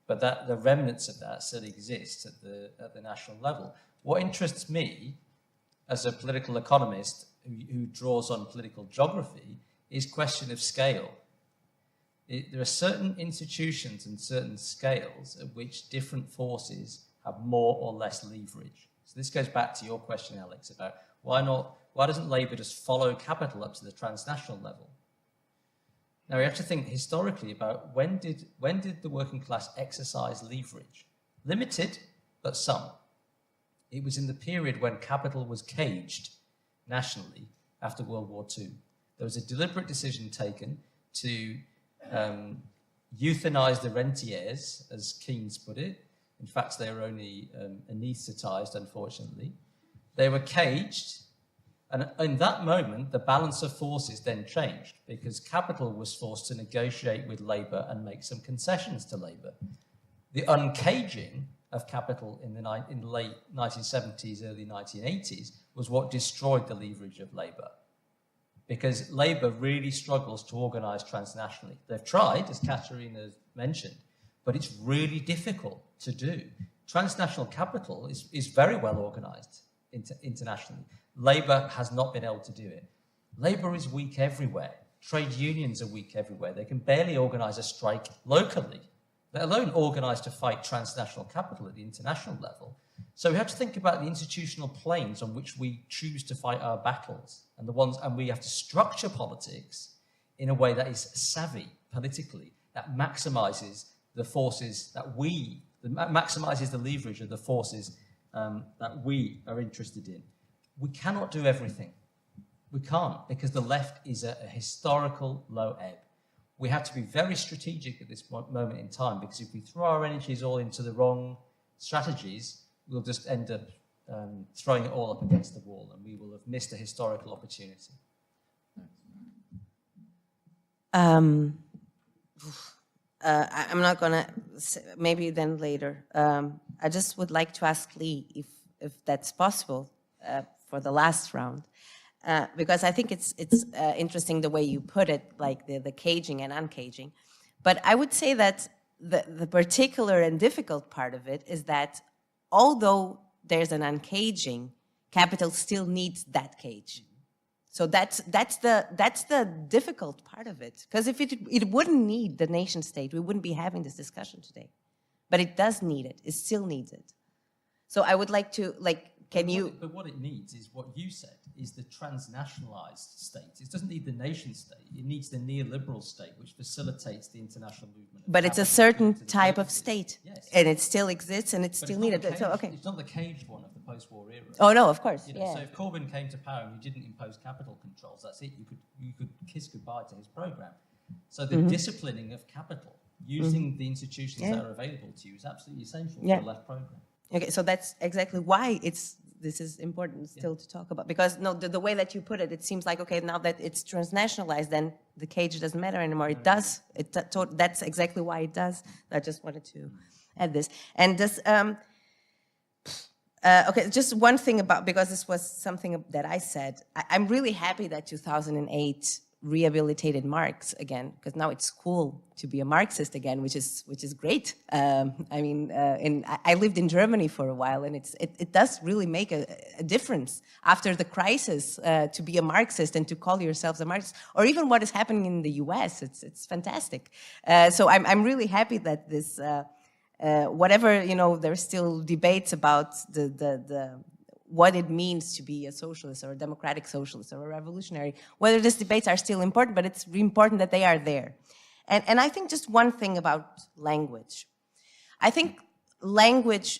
D: but that the remnants of that still exist at the national level. What interests me as a political economist who draws on political geography is question of scale. There are certain institutions and certain scales at which different forces have more or less leverage. So this goes back to your question, Alex, about why doesn't Labour just follow capital up to the transnational level? Now we have to think historically about when did the working class exercise leverage? Limited, but some. It was in the period when capital was caged nationally after World War II. There was a deliberate decision taken to euthanize the rentiers, as Keynes put it. In fact, they were only anaesthetized, unfortunately. They were caged, and in that moment, the balance of forces then changed because capital was forced to negotiate with Labour and make some concessions to Labour. The uncaging of capital in the late 1970s, early 1980s, was what destroyed the leverage of Labour. because Labour really struggles to organise transnationally. They've tried, as Katerina mentioned, but it's really difficult to do. Transnational capital is very well organised internationally. Labour has not been able to do it. Labour is weak everywhere. Trade unions are weak everywhere. They can barely organise a strike locally, let alone organise to fight transnational capital at the international level. So we have to think about the institutional planes on which we choose to fight our battles, and we have to structure politics in a way that is savvy politically, that maximises the forces maximises the leverage of the forces that we are interested in. We cannot do everything. We can't, because the left is at a historical low ebb. We have to be very strategic at this moment in time, because if we throw our energies all into the wrong strategies, we'll just end up throwing it all up against the wall, and we will have missed a historical opportunity.
C: I'm not going to, maybe then later. I just would like to ask Lee if that's possible for the last round. Because I think it's interesting the way you put it, like the caging and uncaging. But I would say that the particular and difficult part of it is that although there's an uncaging, capital still needs that cage. So that's the difficult part of it. Because if it wouldn't need the nation state, we wouldn't be having this discussion today. But it does need it. It still needs it. So I would like to,
D: But what it needs is what you said, is the transnationalized state. It doesn't need the nation state. It needs the neoliberal state, which facilitates the international movement.
C: But it's a certain type of state.
D: Yes.
C: And it still exists, and it's still needed. So, okay.
D: It's not the caged one of the post-war era.
C: Oh, no, of course.
D: So if Corbyn came to power and you didn't impose capital controls, that's it. You could kiss goodbye to his program. So the disciplining of capital, using the institutions that are available to you, is absolutely essential for the left program.
C: Okay, so that's exactly why this is important still to talk about. Because the way that you put it, it seems like, okay, now that it's transnationalized, then the cage doesn't matter anymore. It does. That's exactly why it does. I just wanted to add this. And this, okay, just one thing about, because this was something that I said, I'm really happy that 2008 rehabilitated Marx again, because now it's cool to be a Marxist again, which is great. I mean, I lived in Germany for a while, and it does really make a difference after the crisis to be a Marxist and to call yourselves a Marxist, or even what is happening in the US. It's fantastic. So I'm really happy that this, whatever, there's still debates about what it means to be a socialist or a democratic socialist or a revolutionary, whether these debates are still important, but it's important that they are there. And I think just one thing about language. I think language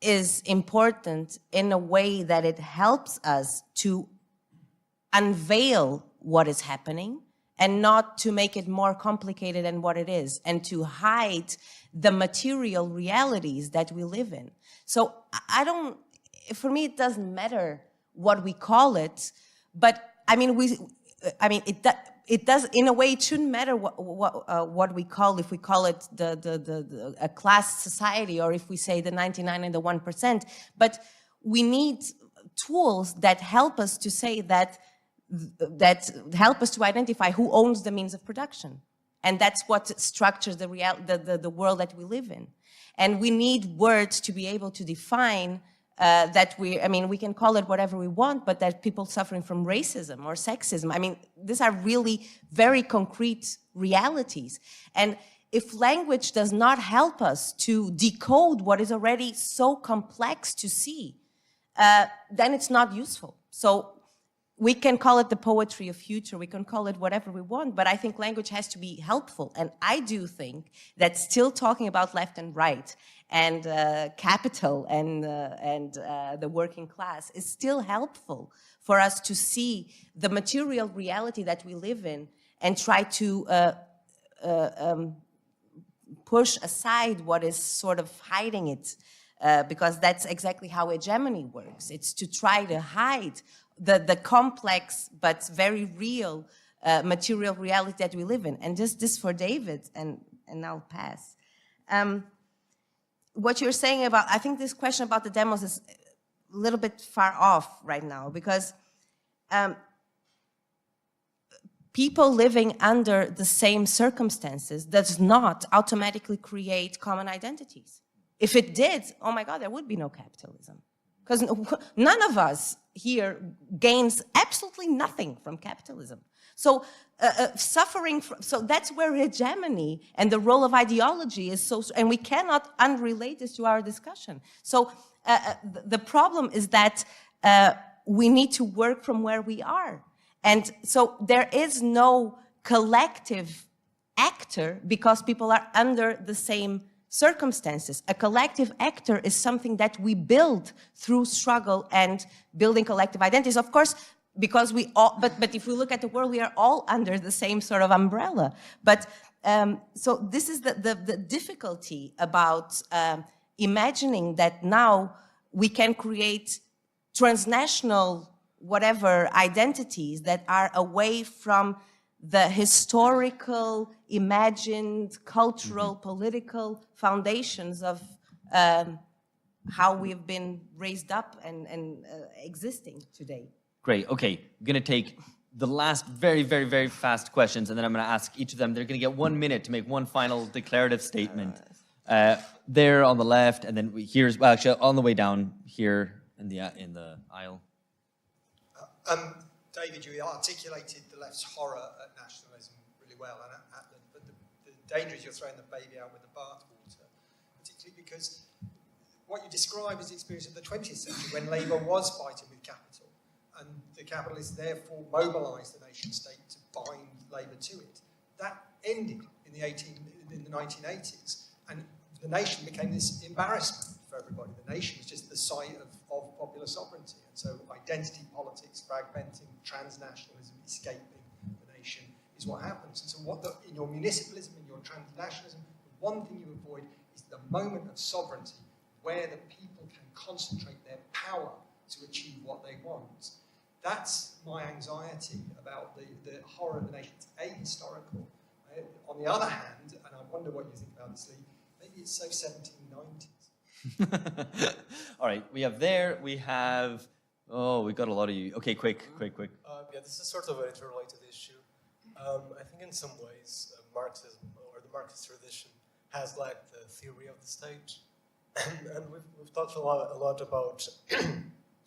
C: is important in a way that it helps us to unveil what is happening and not to make it more complicated than what it is, and to hide the material realities that we live in. So for me, it doesn't matter what we call it, but it does in a way. It shouldn't matter what we call, if we call it a class society, or if we say the 99 and the 1%. But we need tools that help us to say that help us to identify who owns the means of production, and that's what structures the world that we live in. And we need words to be able to define. We can call it whatever we want, but that people suffering from racism or sexism, these are really very concrete realities. And if language does not help us to decode what is already so complex to see, then it's not useful. So we can call it the poetry of future, we can call it whatever we want, but I think language has to be helpful. And I do think that still talking about left and right and capital and the working class is still helpful for us to see the material reality that we live in and try to push aside what is sort of hiding it, because that's exactly how hegemony works. It's to try to hide the complex but very real material reality that we live in. And just this for David, and I'll pass. What you're saying about, I think this question about the demos is a little bit far off right now, because people living under the same circumstances does not automatically create common identities. If it did, oh my God, there would be no capitalism. Because none of us here gains absolutely nothing from capitalism. So so that's where hegemony and the role of ideology is so, and we cannot unrelate this to our discussion. So the problem is that we need to work from where we are. And so there is no collective actor because people are under the same circumstances. A collective actor is something that we build through struggle and building collective identities. Of course, because we all, but if we look at the world, we are all under the same sort of umbrella. But so this is the difficulty about imagining that now we can create transnational whatever identities that are away from the historical, imagined, cultural, political foundations of how we've been raised up and existing today.
E: Great, okay. I'm gonna take the last very, very, very fast questions, and then I'm gonna ask each of them. They're gonna get 1 minute to make one final declarative statement. There on the left, and then here's, well, actually on the way down here in the aisle.
P: David, you articulated the left's horror at nationalism really well, but the danger is you're throwing the baby out with the bathwater, particularly because what you describe is the experience of the 20th century when Labour was fighting with capital, and the capitalists therefore mobilised the nation-state to bind Labour to it. That ended in the 1980s, and the nation became this embarrassment for everybody. The nation was just the site of popular sovereignty. And so identity politics, fragmenting, transnationalism, escaping the nation is what happens. And so in your municipalism, in your transnationalism, the one thing you avoid is the moment of sovereignty where the people can concentrate their power to achieve what they want. That's my anxiety about the horror of the nation. It's ahistorical. On the other hand, and I wonder what you think about this, Lee, maybe it's so 1790s.
E: All right, we have, oh, we got a lot of you. Okay, quick.
Q: Yeah, this is sort of an interrelated issue. I think in some ways, Marxism, or the Marxist tradition, has lacked the theory of the state. And we've talked a lot about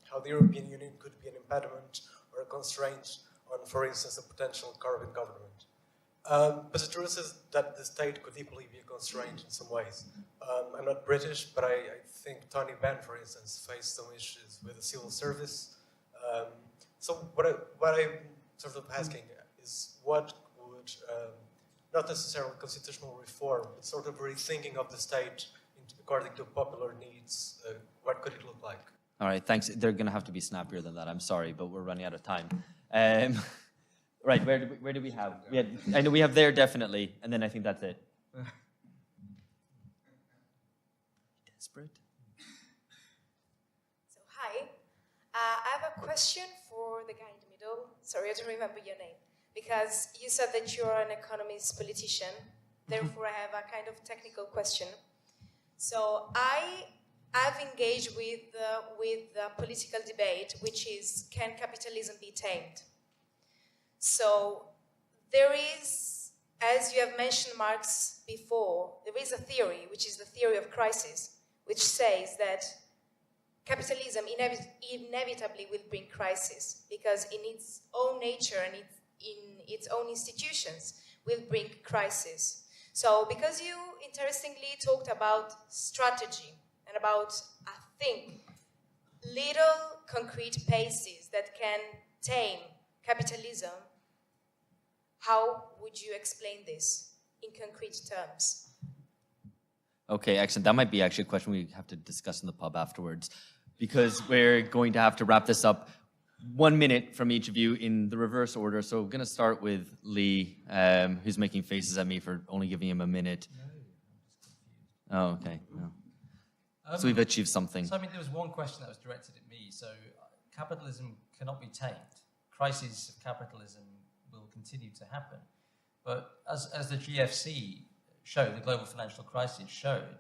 Q: how the European Union could be an impediment or a constraint on, for instance, a potential carbon government. But the truth is that the state could equally be a constraint in some ways. I'm not British, but I think Tony Benn, for instance, faced some issues with the civil service. So what I'm sort of asking is what would, not necessarily constitutional reform, but sort of rethinking of the state according to popular needs, what could it look like?
E: All right, thanks. They're going to have to be snappier than that. I'm sorry, but we're running out of time. Right, where do we have? I know we have there definitely, and then I think that's it. Desperate.
R: So hi, I have a question for the guy in the middle. Sorry, I don't remember your name. Because you said that you're an economist politician. Therefore, I have a kind of technical question. So I've engaged with the political debate, which is, can capitalism be tamed? So there is, as you have mentioned Marx before, there is a theory, which is the theory of crisis, which says that capitalism inevitably will bring crisis, because in its own nature and in its own institutions will bring crisis. So because you interestingly talked about strategy and about, I think, little concrete paces that can tame capitalism, how would you explain this in concrete terms?
E: Okay, excellent. That might be actually a question we have to discuss in the pub afterwards, because we're going to have to wrap this up. 1 minute from each of you in the reverse order. So we're going to start with Lee, who's making faces at me for only giving him a minute. Oh, okay. No. So we've achieved something.
D: So I mean, there was one question that was directed at me. So capitalism cannot be tamed. Crises of capitalism will continue to happen. But as the GFC showed, the global financial crisis showed,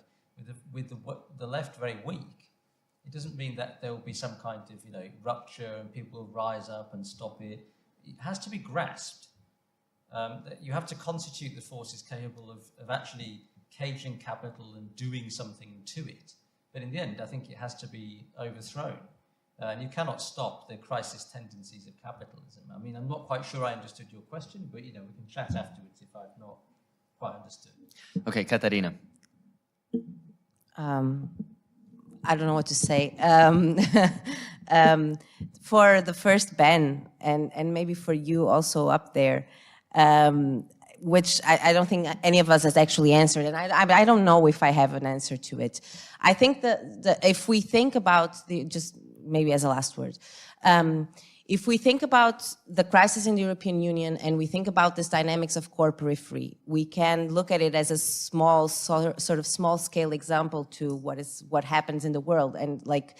D: with the left very weak, it doesn't mean that there will be some kind of rupture and people will rise up and stop it. It has to be grasped. that you have to constitute the forces capable of actually caging capital and doing something to it. But in the end, I think it has to be overthrown. And you cannot stop the crisis tendencies of capitalism. I mean, I'm not quite sure I understood your question, but, we can chat afterwards if I've not quite understood.
E: Okay, Katarina.
C: I don't know what to say. For the first ban, and maybe for you also up there, which I don't think any of us has actually answered, and I don't know if I have an answer to it. I think that if we think about just maybe as a last word, if we think about the crisis in the European Union and we think about this dynamics of core periphery, we can look at it as a small, sort of small-scale example to what happens in the world. And like,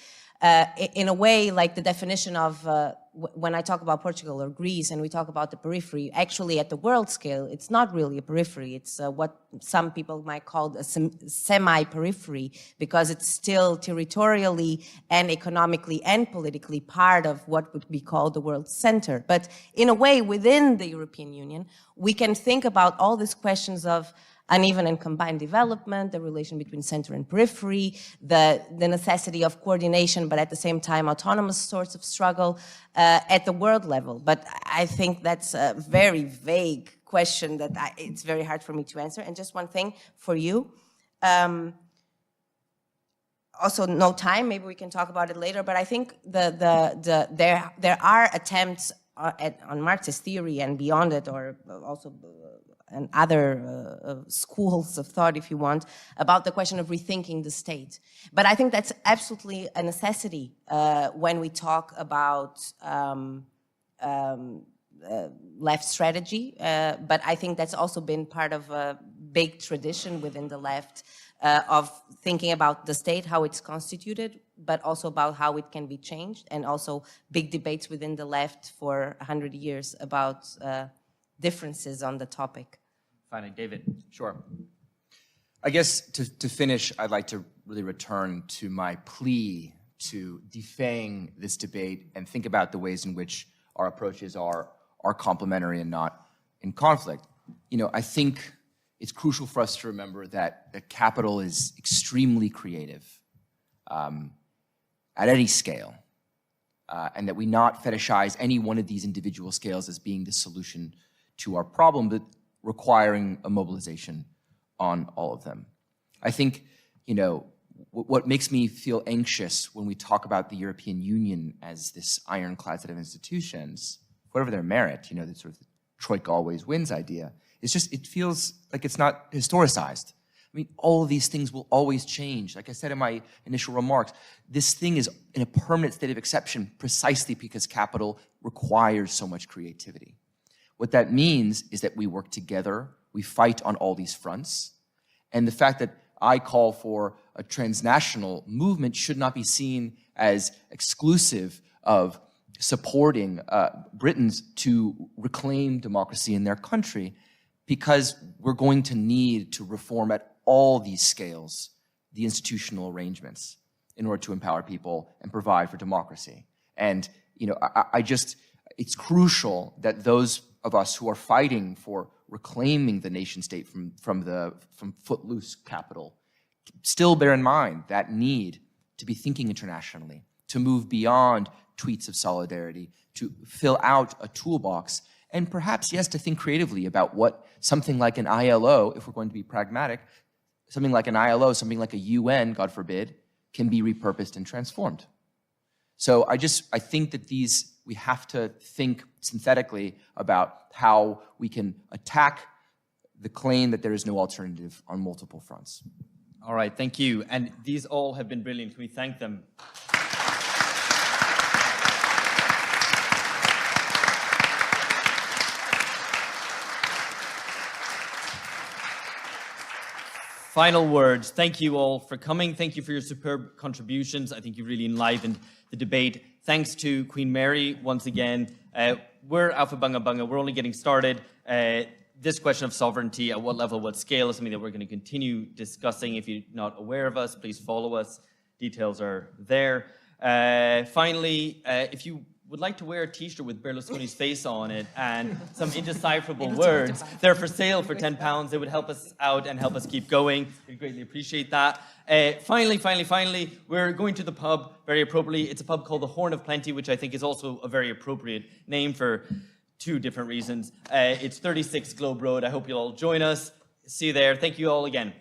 C: in a way, like the definition of, when I talk about Portugal or Greece and we talk about the periphery, actually at the world scale, it's not really a periphery. It's what some people might call a semi-periphery, because it's still territorially and economically and politically part of what would be called the world center. But in a way, within the European Union, we can think about all these questions of uneven and combined development, the relation between center and periphery, the necessity of coordination, but at the same time, autonomous sorts of struggle at the world level. But I think that's a very vague question that it's very hard for me to answer. And just one thing for you. Also, no time, maybe we can talk about it later, but I think there are attempts on Marxist theory and beyond it, or also and other schools of thought, if you want, about the question of rethinking the state. But I think that's absolutely a necessity when we talk about left strategy. But I think that's also been part of a big tradition within the left of thinking about the state, how it's constituted, but also about how it can be changed, and also big debates within the left for 100 years about differences on the topic.
E: Finally, David.
O: Sure. I guess to finish, I'd like to really return to my plea to defang this debate and think about the ways in which our approaches are complementary and not in conflict. I think it's crucial for us to remember that capital is extremely creative at any scale, and that we not fetishize any one of these individual scales as being the solution to our problem, but requiring a mobilization on all of them. I think, what makes me feel anxious when we talk about the European Union as this ironclad set of institutions, whatever their merit, the sort of Troika always wins idea, it's just, it feels like it's not historicized. I mean, all of these things will always change. Like I said in my initial remarks, this thing is in a permanent state of exception precisely because capital requires so much creativity. What that means is that we work together, we fight on all these fronts, and the fact that I call for a transnational movement should not be seen as exclusive of supporting Britons to reclaim democracy in their country, because we're going to need to reform at all these scales the institutional arrangements in order to empower people and provide for democracy. And it's crucial that those of us who are fighting for reclaiming the nation state from footloose capital still bear in mind that need to be thinking internationally, to move beyond tweets of solidarity, to fill out a toolbox, and perhaps, yes, to think creatively about what something like an ILO, if we're going to be pragmatic, something like an ILO, something like a UN, God forbid, can be repurposed and transformed. So I think that we have to think synthetically about how we can attack the claim that there is no alternative on multiple fronts.
A: All right, thank you. And these all have been brilliant. Can we thank them? Final words. Thank you all for coming. Thank you for your superb contributions. I think you really enlivened the debate. Thanks to Queen Mary once again. We're Alpha Bunga Bunga. We're only getting started. This question of sovereignty, at what level, what scale, is something that we're going to continue discussing. If you're not aware of us, please follow us. Details are there. Finally, if you would like to wear a t-shirt with Berlusconi's face on it and some indecipherable words, they're for sale for £10. It would help us out and help us keep going. We'd greatly appreciate that. Finally, we're going to the pub very appropriately. It's a pub called the Horn of Plenty, which I think is also a very appropriate name for 2 different reasons. It's 36 Globe Road. I hope you'll all join us. See you there. Thank you all again.